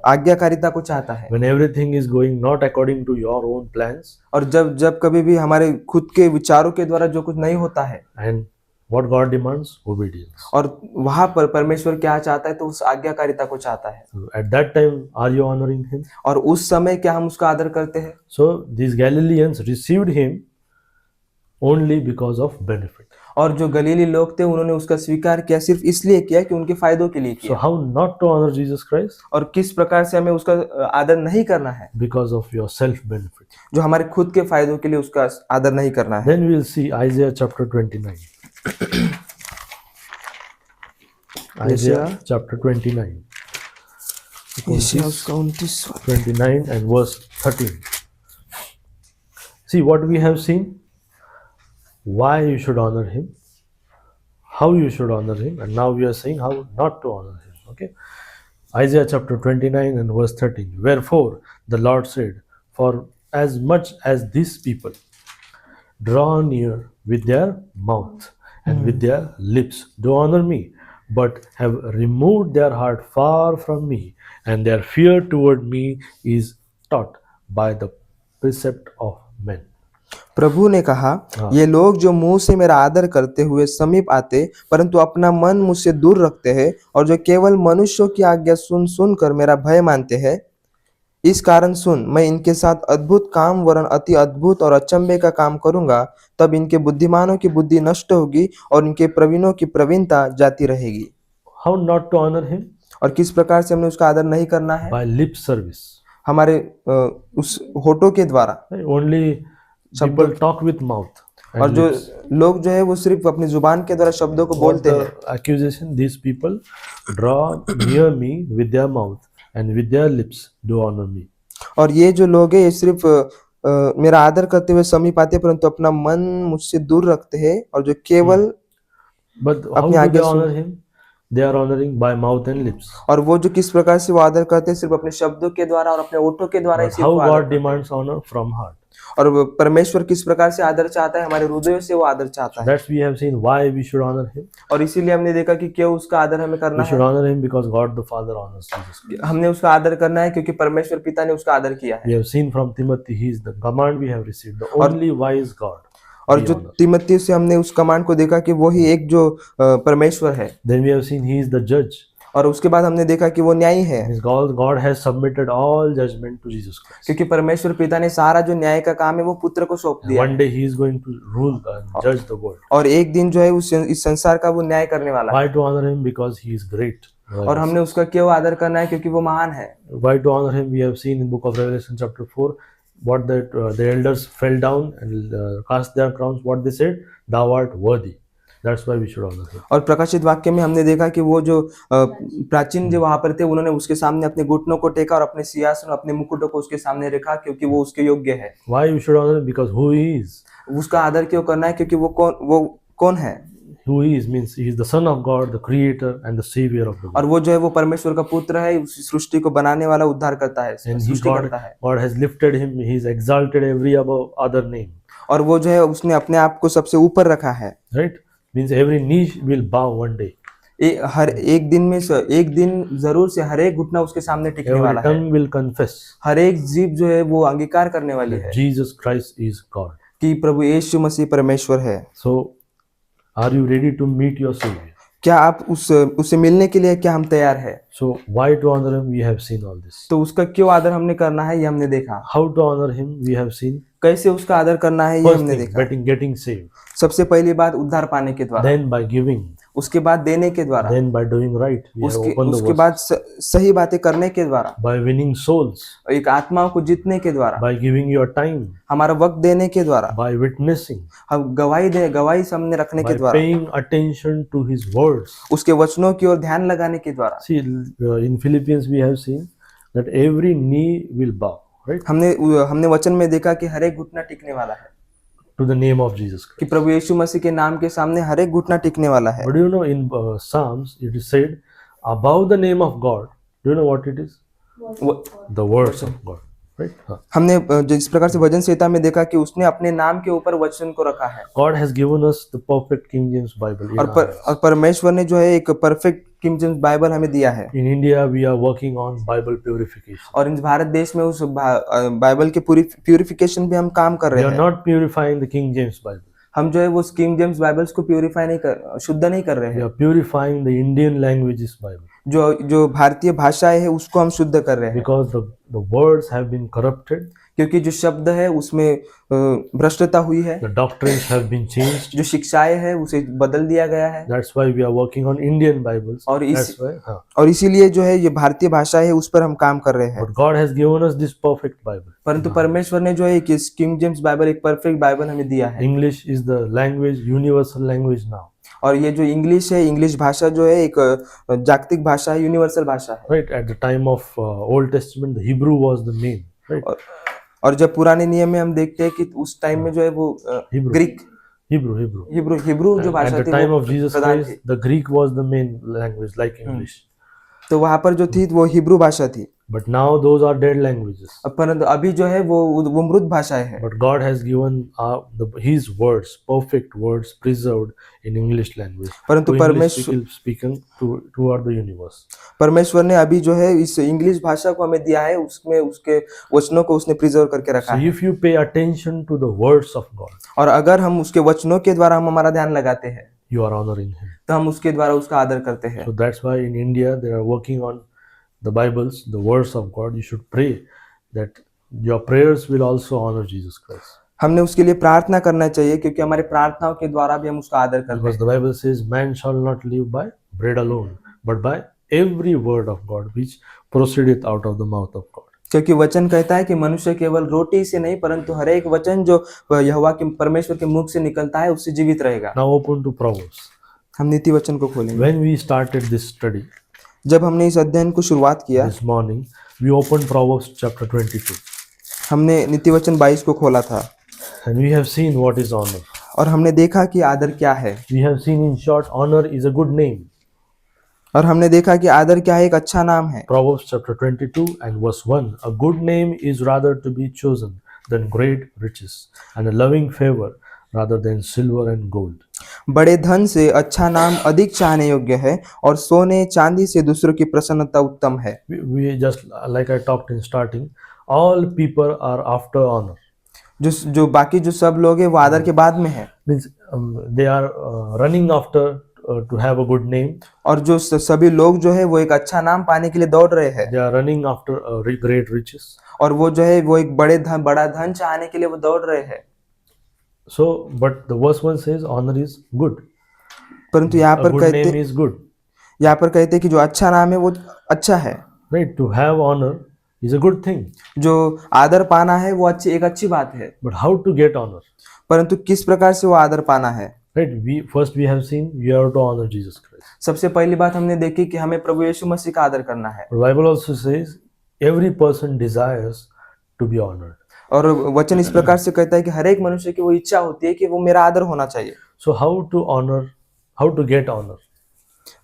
[SPEAKER 2] आज्ञाकारिता को चाहता है।
[SPEAKER 1] when everything is going not according to your own plans,
[SPEAKER 2] और जब कभी भी हमारे खुद के विचारों के द्वारा जो कुछ नहीं होता है,
[SPEAKER 1] and what God demands? Obedience.
[SPEAKER 2] और वहां पर परमेश्वर क्या चाहता है तो उस आज्ञाकारिता को चाहता है।
[SPEAKER 1] So at that time, are you honoring him?
[SPEAKER 2] और उस समय क्या हम उसका आदर करते हैं?
[SPEAKER 1] So these Galileans received him only because of benefit.
[SPEAKER 2] और जो गलीली लोग थे उन्होंने उसका स्वीकार किया सिर्फ इसलिए किया कि उनके फायदों के लिए
[SPEAKER 1] So
[SPEAKER 2] किया।
[SPEAKER 1] how not to honor Jesus Christ?
[SPEAKER 2] और किस प्रकार से हमें उसका आदर नहीं करना है?
[SPEAKER 1] Because of your self benefit.
[SPEAKER 2] जो हमारे खुद के फायदों के लिए उसका आदर नहीं करना है।
[SPEAKER 1] Then we'll see Isaiah chapter 29. Isaiah chapter 29.
[SPEAKER 2] यशायाह उसका 29वां
[SPEAKER 1] 29 and verse 13. See what we have seen, why you should honor him, how you should honor him, and now we are saying how not to honor him. Okay, Isaiah chapter 29 and verse 13. Wherefore the Lord said, for as much as these people draw near with their mouth and with their lips to honor me, but have removed their heart far from me, and their fear toward me is taught by the precept of men.
[SPEAKER 2] प्रभु ने कहा, ये लोग जो मुंह से मेरा आदर करते हुए समीप आते परंतु अपना मन मुझसे दूर रखते हैं, और जो केवल मनुष्यों की आज्ञा सुन कर मेरा भय मानते हैं, इस कारण सुन, मैं इनके साथ अद्भुत काम वरन अति अद्भुत और अचंभे का काम करूंगा। तब इनके बुद्धिमानों की बुद्धि नष्ट होगी और इनके प्रवीणों की प्रवीणता जाती रहेगी।
[SPEAKER 1] How not to honor him?
[SPEAKER 2] और किस प्रकार से हमने उसका आदर नहीं करना है?
[SPEAKER 1] By lip service.
[SPEAKER 2] हमारे उस होठों के द्वारा।
[SPEAKER 1] Only people talk with mouth.
[SPEAKER 2] और जो लोग जो है वो सिर्फ अपनी जुबान के द्वारा शब्दों को बोलते हैं।
[SPEAKER 1] Accusation, these people draw near me with their mouth and with their lips do honor me.
[SPEAKER 2] और ये जो लोग हैं ये सिर्फ मेरा आदर करते हुए समीप आते हैं परंतु अपना मन मुझसे दूर रखते हैं, और जो केवल
[SPEAKER 1] But how do they honor him? They are honoring by mouth and lips.
[SPEAKER 2] और वो जो किस प्रकार से वो आदर करते हैं सिर्फ अपने शब्दों के द्वारा और अपने ओठों के द्वारा ही
[SPEAKER 1] But
[SPEAKER 2] सिर्फ
[SPEAKER 1] how
[SPEAKER 2] वो आदर
[SPEAKER 1] God
[SPEAKER 2] करते हैं।
[SPEAKER 1] demands honor? From heart.
[SPEAKER 2] और परमेश्वर किस प्रकार से आदर चाहता है? हमारे हृदयों से वो आदर चाहता है।
[SPEAKER 1] That's we have seen why we should honor him.
[SPEAKER 2] और इसीलिए हमने देखा कि क्यों उसका आदर हमें करना
[SPEAKER 1] We should
[SPEAKER 2] है।
[SPEAKER 1] honor him because God the Father honors Jesus Christ.
[SPEAKER 2] हमने उसका आदर करना है क्योंकि परमेश्वर पिता ने उसका आदर किया है।
[SPEAKER 1] We have seen from Timothy, he is the command we have received, the only wise God.
[SPEAKER 2] और जो तिमोथी से हमने उस कमांड को देखा कि वो ही एक जो परमेश्वर है।
[SPEAKER 1] Then we have seen he is the judge.
[SPEAKER 2] और उसके बाद हमने देखा कि वो न्यायी है,
[SPEAKER 1] Means God has submitted all judgment to Jesus Christ.
[SPEAKER 2] क्योंकि परमेश्वर पिता ने सारा जो न्याय का काम है वो पुत्र को सौंप
[SPEAKER 1] And
[SPEAKER 2] दिया
[SPEAKER 1] one day He is going to rule and judge the world.
[SPEAKER 2] और एक दिन जो है इस संसार का वो न्याय करने वाला है।
[SPEAKER 1] Why to honor Him? Because He is great.
[SPEAKER 2] और हमने उसका क्यों आदर करना है? क्योंकि वो महान है।
[SPEAKER 1] Why to honor Him? We have seen in Book of Revelation chapter 4 what the elders fell down and cast their crowns. What they said, "Thou art worthy." That's why we should honor Him.
[SPEAKER 2] और प्रकाशित वाक्य में हमने देखा कि वो जो प्राचीन जो वहां पर थे उन्होंने उसके सामने अपने घुटनों को टेका और अपने सिंहासन अपने मुकुटों को उसके सामने रखा, क्योंकि वो उसके योग्य है।
[SPEAKER 1] Why we should honor Him? Because who He is.
[SPEAKER 2] उसका आदर क्यों करना है? क्योंकि वो कौन है?
[SPEAKER 1] Who He is means He is the Son of God, the Creator and the Savior of the world.
[SPEAKER 2] और वो जो है वो परमेश्वर का पुत्र है, उस सृष्टि को बनाने वाला, उद्धार करता है,
[SPEAKER 1] And
[SPEAKER 2] सृष्टि करता है।
[SPEAKER 1] God has lifted Him. He is exalted every above other name.
[SPEAKER 2] और वो जो है उसने अपने आप को सबसे ऊपर रखा है।
[SPEAKER 1] Right? Means every knee will bow one day.
[SPEAKER 2] हर एक दिन में एक दिन जरूर से हर एक घुटना उसके सामने टिकने
[SPEAKER 1] Every
[SPEAKER 2] वाला है।
[SPEAKER 1] tongue will confess
[SPEAKER 2] हर एक जीभ जो है वो अंगीकार करने वाली है
[SPEAKER 1] that Jesus Christ is God.
[SPEAKER 2] कि प्रभु यीशु मसीह परमेश्वर है।
[SPEAKER 1] So, are you ready to meet your Savior?
[SPEAKER 2] क्या आप उससे मिलने के लिए क्या हम तैयार है?
[SPEAKER 1] So, why to honor Him? We have seen all this.
[SPEAKER 2] तो उसका क्यों आदर हमने करना है ये हमने देखा।
[SPEAKER 1] How to honor Him? We have seen.
[SPEAKER 2] कैसे उसका आदर करना है ये
[SPEAKER 1] First
[SPEAKER 2] हमने
[SPEAKER 1] thing,
[SPEAKER 2] देखा।
[SPEAKER 1] getting saved.
[SPEAKER 2] सबसे पहली बात उद्धार पाने के द्वारा,
[SPEAKER 1] Then by giving.
[SPEAKER 2] उसके बाद देने के द्वारा,
[SPEAKER 1] Then by doing right. We have opened the
[SPEAKER 2] उसके
[SPEAKER 1] verse.
[SPEAKER 2] बाद सही बातें करने के द्वारा,
[SPEAKER 1] By winning souls.
[SPEAKER 2] एक आत्माओं को जीतने के द्वारा,
[SPEAKER 1] By giving your time.
[SPEAKER 2] हमारा वक्त देने के द्वारा,
[SPEAKER 1] By witnessing.
[SPEAKER 2] हम गवाही सामने रखने के
[SPEAKER 1] By
[SPEAKER 2] द्वारा,
[SPEAKER 1] paying attention to His words.
[SPEAKER 2] उसके वचनों की ओर ध्यान लगाने के द्वारा।
[SPEAKER 1] See, in Philippians we have seen that every knee will bow, right,
[SPEAKER 2] हमने वचन में देखा कि हर एक घुटना टिकने वाला है,
[SPEAKER 1] to the name of Jesus Christ.
[SPEAKER 2] कि प्रभु यीशु मसीह के नाम के सामने हर एक घुटना टिकने वाला है।
[SPEAKER 1] But do you know in Psalms it is said above the name of God. Do you know what it is? The words of God, right?
[SPEAKER 2] हमने जिस प्रकार से भजन संहिता में देखा कि उसने अपने नाम के ऊपर वचन को रखा है।
[SPEAKER 1] God has given us the perfect King James Bible.
[SPEAKER 2] और परमेश्वर ने जो है एक परफेक्ट किंग जेम्स बाइबल हमें दिया है।
[SPEAKER 1] In India we are working on Bible purification.
[SPEAKER 2] और इस भारत देश में उस बाइबल के प्यूरिफिकेशन पे हम काम कर रहे
[SPEAKER 1] We are
[SPEAKER 2] हैं।
[SPEAKER 1] not purifying the King James Bible.
[SPEAKER 2] हम जो है वो किंग जेम्स बाइबल्स को शुद्ध नहीं कर रहे
[SPEAKER 1] We
[SPEAKER 2] हैं।
[SPEAKER 1] are purifying the Indian languages Bible.
[SPEAKER 2] जो भारतीय भाषाएं है उसको हम शुद्ध कर रहे हैं,
[SPEAKER 1] Because the words have been corrupted.
[SPEAKER 2] क्योंकि जो शब्द है उसमें भ्रष्टता हुई है,
[SPEAKER 1] The doctrines have been changed.
[SPEAKER 2] जो शिक्षाएं है उसे बदल दिया गया है।
[SPEAKER 1] That's why we are working on Indian Bibles.
[SPEAKER 2] और
[SPEAKER 1] That's why.
[SPEAKER 2] इसीलिए जो है ये भारतीय भाषा है उस पर हम काम कर रहे हैं।
[SPEAKER 1] But God has given us this perfect Bible.
[SPEAKER 2] परंतु परमेश्वर ने जो है कि किंग जेम्स बाइबल एक परफेक्ट बाइबल हमें दिया है।
[SPEAKER 1] English is the language, universal language now.
[SPEAKER 2] और ये जो इंग्लिश है, इंग्लिश भाषा जो है एक जागतिक भाषा है, यूनिवर्सल भाषा है।
[SPEAKER 1] Right, at the time of Old Testament, the Hebrew was the main. Right,
[SPEAKER 2] और जब पुराने नियम में हम देखते हैं कि उस टाइम में जो है वो
[SPEAKER 1] Hebrew.
[SPEAKER 2] Greek
[SPEAKER 1] Hebrew.
[SPEAKER 2] जो भाषा
[SPEAKER 1] At
[SPEAKER 2] थी
[SPEAKER 1] the time
[SPEAKER 2] वो
[SPEAKER 1] of Jesus
[SPEAKER 2] प्रधान
[SPEAKER 1] Christ,
[SPEAKER 2] थी।
[SPEAKER 1] the Greek was the main language, like English.
[SPEAKER 2] तो वहां पर जो थी वो हिब्रू भाषा थी।
[SPEAKER 1] But now those are dead languages.
[SPEAKER 2] परंतु अभी जो है वो मृत भाषाएं हैं।
[SPEAKER 1] But God has given His words, perfect words, preserved in English language.
[SPEAKER 2] परंतु
[SPEAKER 1] To English
[SPEAKER 2] परमेश्वर
[SPEAKER 1] people speaking toward the universe.
[SPEAKER 2] परमेश्वर ने अभी जो है इस इंग्लिश भाषा को हमें दिया है, उसमें उसके वचनों को उसने प्रिजर्व करके रखा
[SPEAKER 1] So
[SPEAKER 2] है।
[SPEAKER 1] if you pay attention to the words of God,
[SPEAKER 2] और अगर हम उसके वचनों के द्वारा हम हमारा ध्यान लगाते हैं
[SPEAKER 1] you are honoring Him.
[SPEAKER 2] तो हम उसके द्वारा उसका आदर करते हैं।
[SPEAKER 1] So that's why in India they are working on the Bibles, the words of God. You should pray that your prayers will also honor Jesus Christ.
[SPEAKER 2] हमने उसके लिए प्रार्थना करना चाहिए, क्योंकि हमारे प्रार्थनाओं के द्वारा भी हम उसका आदर करते
[SPEAKER 1] Because
[SPEAKER 2] हैं।
[SPEAKER 1] the Bible says, man shall not live by bread alone, but by every word of God which proceedeth out of the mouth of God.
[SPEAKER 2] क्योंकि वचन कहता है कि मनुष्य केवल रोटी से नहीं परंतु हर एक वचन जो यहोवा के परमेश्वर के मुख से निकलता है उससे जीवित रहेगा।
[SPEAKER 1] Now open to Proverbs.
[SPEAKER 2] हम नीति वचन को खोलेंगे।
[SPEAKER 1] When we started this study
[SPEAKER 2] जब हमने इस अध्ययन को शुरुआत किया,
[SPEAKER 1] this morning, we opened Proverbs chapter 22.
[SPEAKER 2] हमने नीति वचन 22 को खोला था
[SPEAKER 1] And we have seen what is honor.
[SPEAKER 2] और हमने देखा कि आदर क्या है।
[SPEAKER 1] We have seen in short, honor is a good name.
[SPEAKER 2] और हमने देखा कि आदर क्या है, एक अच्छा नाम है।
[SPEAKER 1] Proverbs chapter 22 and verse 1. A good name is rather to be chosen than great riches, and a loving favor rather than silver and gold.
[SPEAKER 2] बड़े धन से अच्छा नाम अधिक चाहने योग्य है और सोने चांदी से दूसरों की प्रसन्नता उत्तम है।
[SPEAKER 1] We just, like I talked in starting, all people are after honor.
[SPEAKER 2] जो बाकी जो सब लोग हैं वो आदर के बाद में है।
[SPEAKER 1] Means they are running after to have a good name.
[SPEAKER 2] और जो सभी लोग जो है वो एक अच्छा नाम पाने के लिए दौड़ रहे हैं,
[SPEAKER 1] They are running after great riches.
[SPEAKER 2] और वो जो है वो एक बड़ा धन चाहने के लिए वो दौड़ रहे हैं।
[SPEAKER 1] So, but the verse 1 says honor is good.
[SPEAKER 2] परंतु यहाँ
[SPEAKER 1] A
[SPEAKER 2] पर
[SPEAKER 1] good name
[SPEAKER 2] कहते
[SPEAKER 1] is good.
[SPEAKER 2] हैं कि जो अच्छा नाम है वो अच्छा है।
[SPEAKER 1] Right? To have honor is a good thing.
[SPEAKER 2] जो आदर पाना है वो एक अच्छी बात है,
[SPEAKER 1] But how to get honor?
[SPEAKER 2] परंतु किस प्रकार से वो आदर पाना है?
[SPEAKER 1] Right? We have seen we have to honor Jesus Christ.
[SPEAKER 2] सबसे पहली बात हमने देखी कि हमें प्रभु यीशु मसीह का आदर करना है।
[SPEAKER 1] But Bible also says every person desires to be honored.
[SPEAKER 2] और वचन इस प्रकार से कहता है कि हर एक मनुष्य की वो इच्छा होती है कि वो मेरा आदर होना चाहिए।
[SPEAKER 1] So how to honor? How to get honor?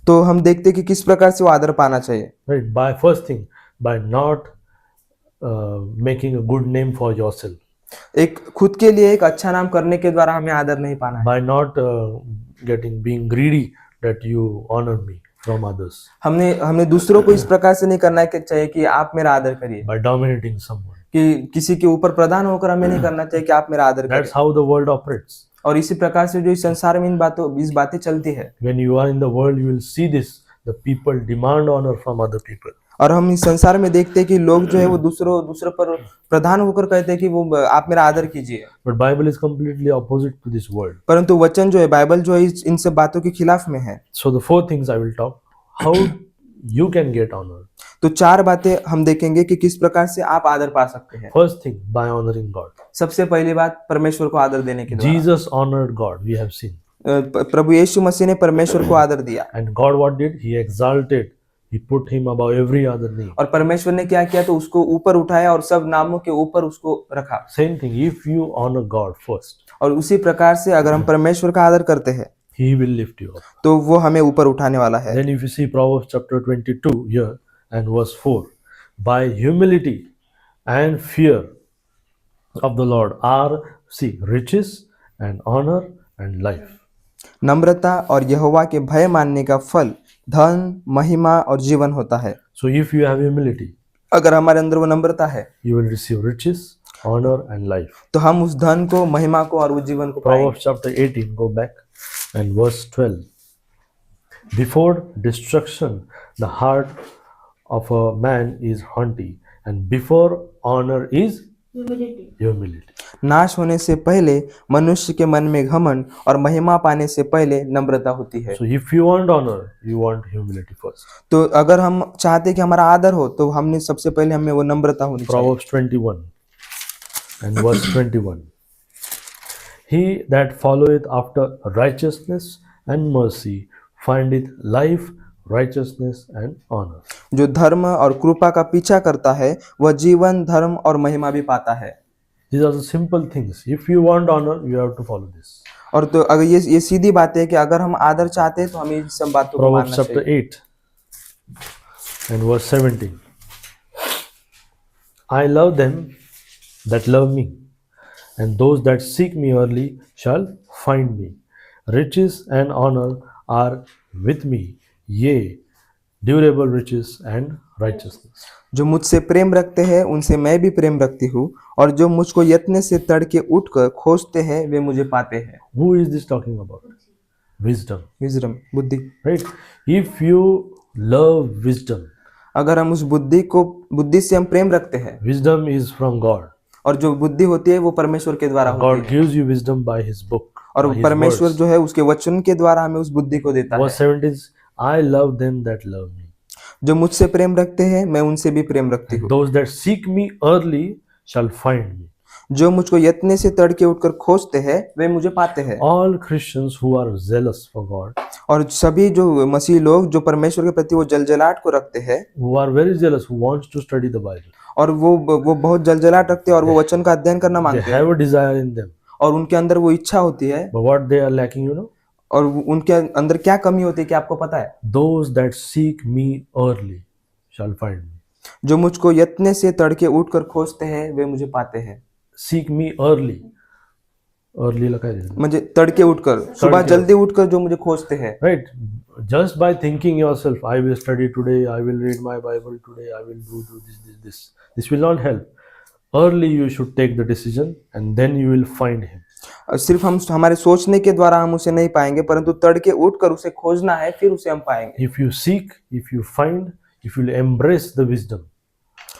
[SPEAKER 2] तो हम देखते हैं कि किस प्रकार से वो आदर पाना चाहिए।
[SPEAKER 1] Right? By first thing, by not making a good name for yourself.
[SPEAKER 2] एक खुद के लिए एक अच्छा नाम करने के द्वारा हमें आदर नहीं पाना है।
[SPEAKER 1] By not being greedy that you honor me from others.
[SPEAKER 2] हमने दूसरों को इस प्रकार से नहीं करना चाहिए कि आप मेरा आदर करिए,
[SPEAKER 1] By dominating someone.
[SPEAKER 2] कि किसी के ऊपर प्रधान होकर हमें नहीं करना चाहिए कि आप मेरा आदर करिए।
[SPEAKER 1] That's how the world operates.
[SPEAKER 2] और इसी प्रकार से जो इस संसार में इस बातें चलती है।
[SPEAKER 1] When you are in the world, you will see this. The people demand honor from other people.
[SPEAKER 2] और हम इस संसार में देखते हैं कि लोग जो है वो दूसरों पर प्रधान होकर कहते हैं कि वो आप मेरा आदर कीजिए।
[SPEAKER 1] But Bible is completely opposite to this world.
[SPEAKER 2] परंतु वचन जो है, बाइबल जो है इन सब बातों के खिलाफ में है।
[SPEAKER 1] So the four things I will talk. How you can get honor.
[SPEAKER 2] तो 4 बातें हम देखेंगे कि किस प्रकार से आप आदर पा सकते हैं।
[SPEAKER 1] First thing, by honoring God.
[SPEAKER 2] सबसे पहली बात परमेश्वर को आदर देने के द्वारा।
[SPEAKER 1] Jesus honored God. We have seen.
[SPEAKER 2] प्रभु यीशु मसीह ने परमेश्वर को आदर दिया।
[SPEAKER 1] And God what did? He exalted. He put him above every other name.
[SPEAKER 2] और परमेश्वर ने क्या किया? तो उसको ऊपर उठाया और सब नामों के ऊपर उसको रखा।
[SPEAKER 1] Same thing. If you honor God first,
[SPEAKER 2] और उसी प्रकार से अगर हम परमेश्वर का आदर करते हैं,
[SPEAKER 1] He will lift you up.
[SPEAKER 2] तो वो हमें ऊपर उठाने वाला है।
[SPEAKER 1] Then if you see Proverbs chapter 22 here and verse 4, by humility and fear of the Lord are, see, riches and honor and life.
[SPEAKER 2] नम्रता और यहोवा के भय मानने का फल धन, महिमा और जीवन होता है।
[SPEAKER 1] So if you have humility,
[SPEAKER 2] अगर हमारे अंदर वो नम्रता है,
[SPEAKER 1] you will receive riches, honor and life.
[SPEAKER 2] तो हम उस धन को, महिमा को और उस जीवन को पाएंगे।
[SPEAKER 1] Proverbs chapter 18, go back and verse 12. Before destruction, the heart of a man is haughty, and before honor is humility.
[SPEAKER 2] नाश होने से पहले मनुष्य के मन में घमंड और महिमा पाने से पहले नम्रता होती है।
[SPEAKER 1] So if you want honor, you want humility first.
[SPEAKER 2] तो अगर हम चाहते कि हमारा आदर हो, तो हमने सबसे पहले हमें वो नम्रता होनी चाहिए।
[SPEAKER 1] Proverbs 21 and verse 21. He that followeth after righteousness and mercy findeth life, righteousness and honor.
[SPEAKER 2] जो धर्म और कृपा का पीछा करता है वह जीवन, धर्म और महिमा भी पाता है।
[SPEAKER 1] These are the simple things. If you want honor, you have to follow this.
[SPEAKER 2] और तो अगर ये सीधी बात है कि अगर हम आदर चाहते हैं तो हमें इन सब बातों को
[SPEAKER 1] Proverbs
[SPEAKER 2] मानना
[SPEAKER 1] chapter
[SPEAKER 2] चाहिए।
[SPEAKER 1] 8 and verse 17. I love them that love me, and those that seek me early shall find me. Riches and honor are with me, yea, durable riches and righteousness.
[SPEAKER 2] जो मुझसे प्रेम रखते हैं उनसे मैं भी प्रेम रखती हूँ, और जो मुझको यत्न से तड़के उठकर खोजते हैं वे मुझे पाते हैं।
[SPEAKER 1] Who is this talking about? Wisdom.
[SPEAKER 2] Wisdom, बुद्धि।
[SPEAKER 1] Right? If you love wisdom,
[SPEAKER 2] अगर हम उस बुद्धि से हम प्रेम रखते हैं,
[SPEAKER 1] wisdom is from God.
[SPEAKER 2] और जो बुद्धि होती है वो परमेश्वर के द्वारा होती
[SPEAKER 1] God
[SPEAKER 2] है,
[SPEAKER 1] gives you wisdom by His book.
[SPEAKER 2] और
[SPEAKER 1] by His
[SPEAKER 2] परमेश्वर
[SPEAKER 1] words.
[SPEAKER 2] जो है उसके वचन के द्वारा हमें उस बुद्धि को देता है।
[SPEAKER 1] Verse 17 is, I love them that love me.
[SPEAKER 2] जो मुझसे प्रेम रखते हैं मैं उनसे भी प्रेम रखती हूँ।
[SPEAKER 1] Those that seek me early shall find me.
[SPEAKER 2] जो मुझको यत्न से तड़के उठकर खोजते हैं वे मुझे पाते हैं।
[SPEAKER 1] All Christians who are zealous for God,
[SPEAKER 2] और सभी जो मसीह लोग जो परमेश्वर के प्रति वो जलजलाहट को रखते हैं,
[SPEAKER 1] who are very zealous, who wants to study the Bible,
[SPEAKER 2] और वो बहुत जलजलाहट रखते हैं और वो वचन का अध्ययन करना
[SPEAKER 1] they
[SPEAKER 2] मांगते हैं,
[SPEAKER 1] have a desire in them.
[SPEAKER 2] और उनके अंदर वो इच्छा होती है,
[SPEAKER 1] But what they are lacking,
[SPEAKER 2] और उनके अंदर क्या कमी होती है कि आपको पता है?
[SPEAKER 1] those that seek me early shall find me.
[SPEAKER 2] जो मुझको यत्न से तड़के उठकर खोजते हैं वे मुझे पाते हैं।
[SPEAKER 1] Seek me early. Early लगा है,
[SPEAKER 2] मुझे तड़के उठकर, सुबह जल्दी उठकर जो मुझे खोजते हैं।
[SPEAKER 1] right? Just by thinking yourself, I will study today, I will read my Bible today, I will do this. This will not help. Early you should take the decision and then you will find Him.
[SPEAKER 2] सिर्फ हम हमारे सोचने के द्वारा हम उसे नहीं पाएंगे, परंतु तड़के उठकर उसे खोजना है, फिर उसे हम पाएंगे।
[SPEAKER 1] If you seek, if you find, if you embrace the wisdom.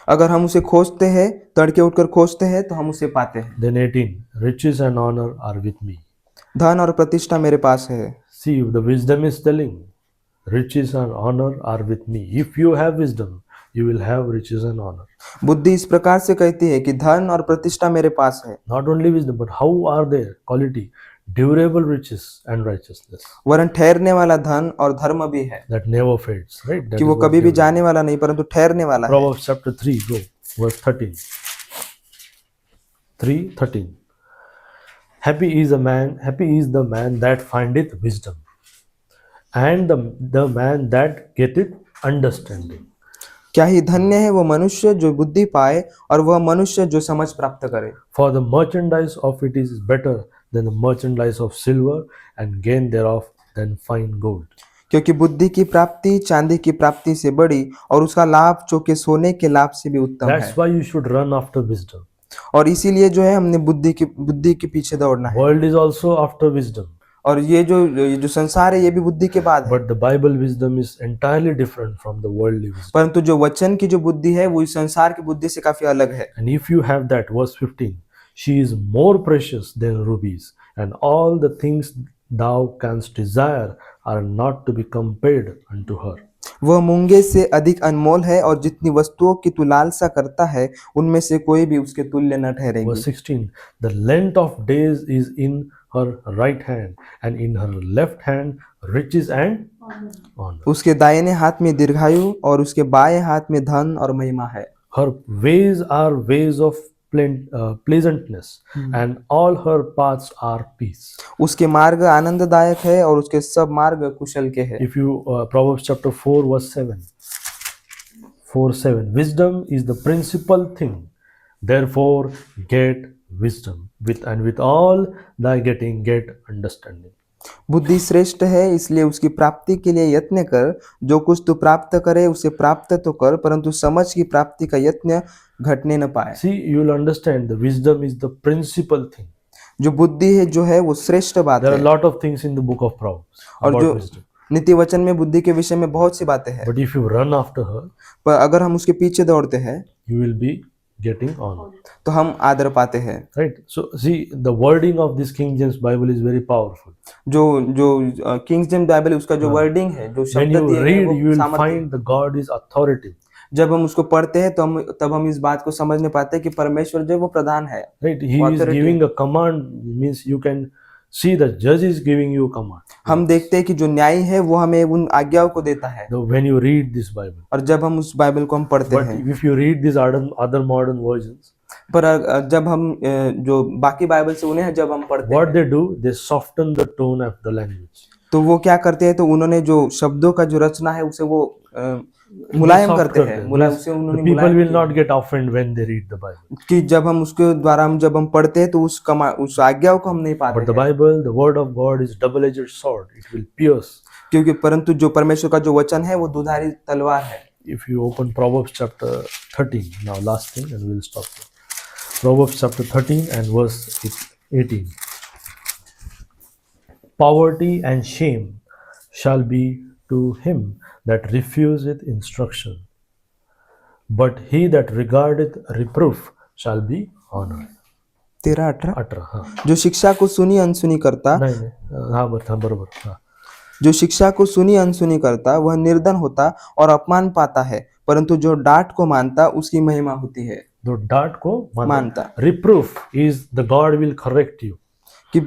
[SPEAKER 2] अगर हम उसे खोजते हैं, तड़के उठकर खोजते हैं, तो हम उसे पाते हैं।
[SPEAKER 1] Then 18, riches and honor are with me.
[SPEAKER 2] धन और प्रतिष्ठा मेरे पास है।
[SPEAKER 1] See, the wisdom is telling, riches and honor are with me. If you have wisdom, you will have riches and honor.
[SPEAKER 2] बुद्धि इस प्रकार से कहती है कि धन और प्रतिष्ठा मेरे पास है।
[SPEAKER 1] Not only wisdom, but how are their quality? Durable riches and righteousness.
[SPEAKER 2] वरन ठहरने वाला धन और धर्म भी है,
[SPEAKER 1] That never fades, right? That
[SPEAKER 2] कि
[SPEAKER 1] is
[SPEAKER 2] वो
[SPEAKER 1] what
[SPEAKER 2] कभी भी
[SPEAKER 1] durable.
[SPEAKER 2] जाने वाला नहीं, परंतु ठहरने वाला है।
[SPEAKER 1] Proverbs chapter 3, go, verse 13. 3:13. Happy is the man that findeth wisdom, and the man that getteth understanding.
[SPEAKER 2] क्या ही धन्य है वो मनुष्य जो बुद्धि पाए, और वह मनुष्य जो समझ प्राप्त करे।
[SPEAKER 1] For the merchandise of it is better than the merchandise of silver, and gain thereof than fine gold.
[SPEAKER 2] क्योंकि बुद्धि की प्राप्ति चांदी की प्राप्ति से बड़ी, और उसका लाभ चौके सोने के लाभ से भी उत्तम है।
[SPEAKER 1] That's why you should run after wisdom.
[SPEAKER 2] और इसीलिए जो है हमने बुद्धि के पीछे दौड़ना है।
[SPEAKER 1] World is also after wisdom,
[SPEAKER 2] और ये जो संसार है, ये भी बुद्धि के बाद है।
[SPEAKER 1] but the Bible wisdom is entirely different from the worldly wisdom.
[SPEAKER 2] परंतु जो वचन की जो बुद्धि है, वो इस संसार की बुद्धि से काफी अलग है।
[SPEAKER 1] And if you have that, verse 15, she is more precious than rubies, and all the things thou canst desire are not to be compared unto her.
[SPEAKER 2] वह मूंगे से अधिक अनमोल है, और जितनी वस्तुओं की तू लालसा करता है, उनमें से कोई भी उसके तुल्य न ठहरेगी।
[SPEAKER 1] Verse 16, the length of days is in her right hand, and in her left hand riches and honor.
[SPEAKER 2] उसके दाहिने हाथ में दीर्घायु, और उसके बाएं हाथ में धन और महिमा है।
[SPEAKER 1] Her ways are ways of pleasantness, and all her paths are peace.
[SPEAKER 2] उसके मार्ग आनंददायक है, और उसके सब मार्ग कुशल के हैं।
[SPEAKER 1] If you Proverbs chapter 4 verse 7, 4:7, wisdom is the principal thing, therefore get wisdom, with all thy getting get understanding.
[SPEAKER 2] बुद्धि श्रेष्ठ है, इसलिए उसकी प्राप्ति के लिए यत्न कर। जो कुछ तू प्राप्त करे उसे प्राप्त तो कर, परंतु समझ की प्राप्ति का यत्न घटने न पाए।
[SPEAKER 1] See, you will understand the wisdom is the principal thing.
[SPEAKER 2] जो बुद्धि है जो है वो श्रेष्ठ बात
[SPEAKER 1] There are
[SPEAKER 2] है।
[SPEAKER 1] a lot of things in the book of Proverbs
[SPEAKER 2] और
[SPEAKER 1] about
[SPEAKER 2] जो
[SPEAKER 1] wisdom.
[SPEAKER 2] नीति वचन में बुद्धि के विषय में बहुत सी बातें हैं,
[SPEAKER 1] But if you run after her,
[SPEAKER 2] पर अगर हम उसके पीछे दौड़ते हैं,
[SPEAKER 1] you will be getting honor.
[SPEAKER 2] तो हम आदर पाते हैं।
[SPEAKER 1] Right? So see, the wording of this King James Bible is very powerful.
[SPEAKER 2] जो किंग जेम्स बाइबल उसका जो वर्डिंग है, जो
[SPEAKER 1] When
[SPEAKER 2] शब्द
[SPEAKER 1] you
[SPEAKER 2] दिए हैं,
[SPEAKER 1] read,
[SPEAKER 2] वो
[SPEAKER 1] you will
[SPEAKER 2] सामर्थ्य है।
[SPEAKER 1] find the God is authoritative.
[SPEAKER 2] जब हम उसको पढ़ते हैं, तो तब हम इस बात को समझने पाते हैं कि परमेश्वर जो है वो प्रधान है।
[SPEAKER 1] Right? He is
[SPEAKER 2] Authoritative.
[SPEAKER 1] giving a command, means you can see the judge is giving you a command.
[SPEAKER 2] हम देखते हैं कि जो न्यायी है वो हमें उन आज्ञाओं को देता है,
[SPEAKER 1] When you read this Bible.
[SPEAKER 2] और जब हम उस बाइबल को हम पढ़ते
[SPEAKER 1] But
[SPEAKER 2] हैं।
[SPEAKER 1] if you read these other modern versions,
[SPEAKER 2] पर जब हम जो बाकी बाइबल से उन्हें जब हम पढ़ते
[SPEAKER 1] what
[SPEAKER 2] हैं,
[SPEAKER 1] they do, they soften the tone of the language.
[SPEAKER 2] तो वो क्या करते हैं, तो उन्होंने जो शब्दों का जो रचना है उसे वो मुलायम
[SPEAKER 1] Soft
[SPEAKER 2] करते हैं।
[SPEAKER 1] हैं.
[SPEAKER 2] मुलायम
[SPEAKER 1] Means
[SPEAKER 2] उसे
[SPEAKER 1] the
[SPEAKER 2] उन्होंने
[SPEAKER 1] people
[SPEAKER 2] मुलायम
[SPEAKER 1] will
[SPEAKER 2] किया।
[SPEAKER 1] not get offended when they read the Bible.
[SPEAKER 2] कि जब हम उसके द्वारा जब हम पढ़ते हैं, तो उस आज्ञाओं को हम नहीं पाते
[SPEAKER 1] But the
[SPEAKER 2] हैं।
[SPEAKER 1] Bible, the word of God is double-edged sword. It will pierce.
[SPEAKER 2] क्योंकि परंतु जो परमेश्वर का जो वचन है वो दुधारी तलवार है।
[SPEAKER 1] If you open Proverbs chapter 13, now last thing, and we'll stop here. Proverbs chapter 13 and verse 18. Poverty and shame shall be to him that refuseth instruction, but he that regardeth reproof shall be honored.
[SPEAKER 2] 13-18
[SPEAKER 1] 18, हाँ.
[SPEAKER 2] जो शिक्षा को सुनी अनसुनी करता,
[SPEAKER 1] नहीं, हाँ बरोबर, हाँ.
[SPEAKER 2] जो शिक्षा को सुनी अनसुनी करता वह निर्धन होता और अपमान पाता है, परंतु जो डांट को मानता उसकी महिमा होती है।
[SPEAKER 1] जो डांट को
[SPEAKER 2] मानता।
[SPEAKER 1] Reproof is the God will correct you.
[SPEAKER 2] कि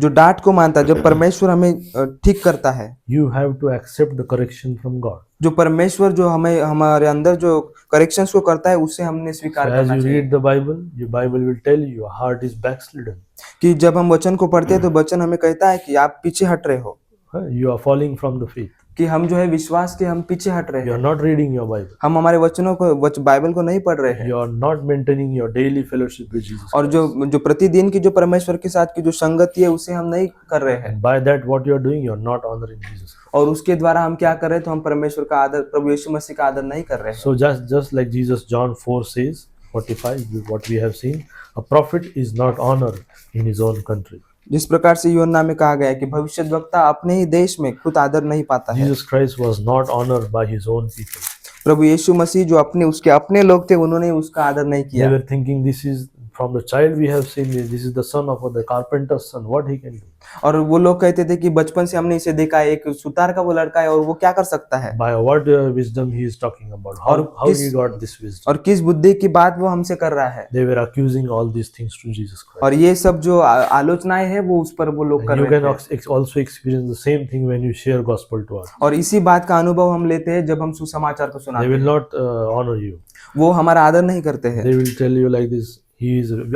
[SPEAKER 2] जो डांट को मानता, जब परमेश्वर हमें ठीक करता है,
[SPEAKER 1] You have to accept the correction from God.
[SPEAKER 2] जो परमेश्वर जो हमें हमारे अंदर जो करेक्शंस को करता है, उससे हमने स्वीकार
[SPEAKER 1] As
[SPEAKER 2] करना
[SPEAKER 1] you
[SPEAKER 2] चाहिए।
[SPEAKER 1] read the Bible, your Bible will tell you your heart is backslidden.
[SPEAKER 2] कि जब हम वचन को पढ़ते हैं, तो वचन हमें कहता है कि आप पीछे हट रहे हो,
[SPEAKER 1] You are falling from the faith.
[SPEAKER 2] कि हम जो है विश्वास के हम पीछे हट रहे
[SPEAKER 1] You
[SPEAKER 2] हैं।
[SPEAKER 1] are not reading your Bible.
[SPEAKER 2] हम हमारे वचनों को बाइबल को नहीं पढ़ रहे हैं,
[SPEAKER 1] You are not maintaining your daily fellowship with Jesus.
[SPEAKER 2] और जो प्रतिदिन की जो परमेश्वर के साथ की जो संगति है उसे हम नहीं कर रहे हैं।
[SPEAKER 1] And by that, what you are doing, you are not honoring Jesus.
[SPEAKER 2] और उसके द्वारा हम क्या कर रहे हैं, तो हम परमेश्वर का आदर, प्रभु यीशु मसीह का आदर नहीं कर रहे हैं।
[SPEAKER 1] So just like Jesus, John 4 says, 45, what we have seen, A prophet is not honored in his own country.
[SPEAKER 2] जिस प्रकार से यूहन्ना में कहा गया है कि भविष्यद्वक्ता अपने ही देश में खुद आदर नहीं पाता है।
[SPEAKER 1] Jesus Christ was not honored by his own people.
[SPEAKER 2] प्रभु यीशु मसीह जो उसके अपने लोग थे, उन्होंने उसका आदर नहीं
[SPEAKER 1] They
[SPEAKER 2] किया।
[SPEAKER 1] were thinking, this is from the child we have seen, this is the son of the carpenter's son, what he can do.
[SPEAKER 2] और वो लोग कहते थे कि बचपन से हमने इसे देखा है, एक सुतार का वो लड़का है और वो क्या कर सकता है,
[SPEAKER 1] By what wisdom he is talking about, how he got this wisdom.
[SPEAKER 2] और किस बुद्धि की बात वो हमसे कर रहा है।
[SPEAKER 1] They were accusing all these things to Jesus Christ.
[SPEAKER 2] और ये सब जो आलोचनाएं हैं वो उस पर वो लोग कर
[SPEAKER 1] You
[SPEAKER 2] रहे
[SPEAKER 1] can
[SPEAKER 2] थे।
[SPEAKER 1] also experience the same thing when you share gospel to others.
[SPEAKER 2] और इसी बात का अनुभव हम लेते हैं जब हम सुसमाचार को
[SPEAKER 1] They
[SPEAKER 2] सुनाते
[SPEAKER 1] will
[SPEAKER 2] हैं।
[SPEAKER 1] not honor you.
[SPEAKER 2] वो हमारा आदर नहीं करते हैं।
[SPEAKER 1] They will tell you like this,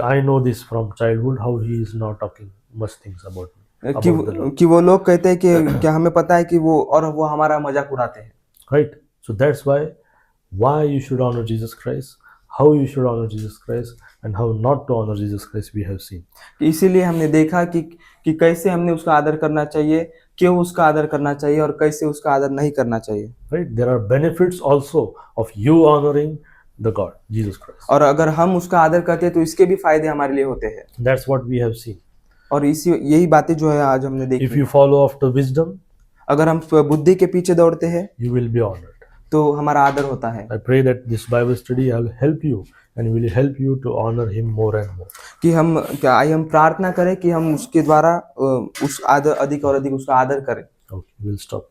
[SPEAKER 1] I know this from childhood, how he is not talking much things about me.
[SPEAKER 2] कि वो लोग कहते हैं कि क्या हमें पता है कि वो हमारा मजाक उड़ाते हैं।
[SPEAKER 1] Right? So that's why you should honor Jesus Christ, how you should honor Jesus Christ, and how not to honor Jesus Christ we have seen.
[SPEAKER 2] इसीलिए हमने देखा कि कैसे हमने उसका आदर करना चाहिए, क्यों उसका आदर करना चाहिए और कैसे उसका आदर नहीं करना चाहिए।
[SPEAKER 1] Right? There are benefits also of you honoring the God, Jesus Christ.
[SPEAKER 2] और अगर हम उसका आदर करते हैं तो इसके भी फायदे हमारे लिए होते हैं।
[SPEAKER 1] That's what we have seen.
[SPEAKER 2] और यही बातें जो है आज हमने देखी।
[SPEAKER 1] If you follow after wisdom,
[SPEAKER 2] अगर हम बुद्धि के पीछे दौड़ते हैं
[SPEAKER 1] you will be honored.
[SPEAKER 2] तो हमारा आदर होता है।
[SPEAKER 1] I pray that this Bible study will help you and will help you to honor Him more and more.
[SPEAKER 2] कि हम प्रार्थना करें कि हम उसके द्वारा उस आदर अधिक और अधिक उसका आदर करें।
[SPEAKER 1] Okay, we'll stop.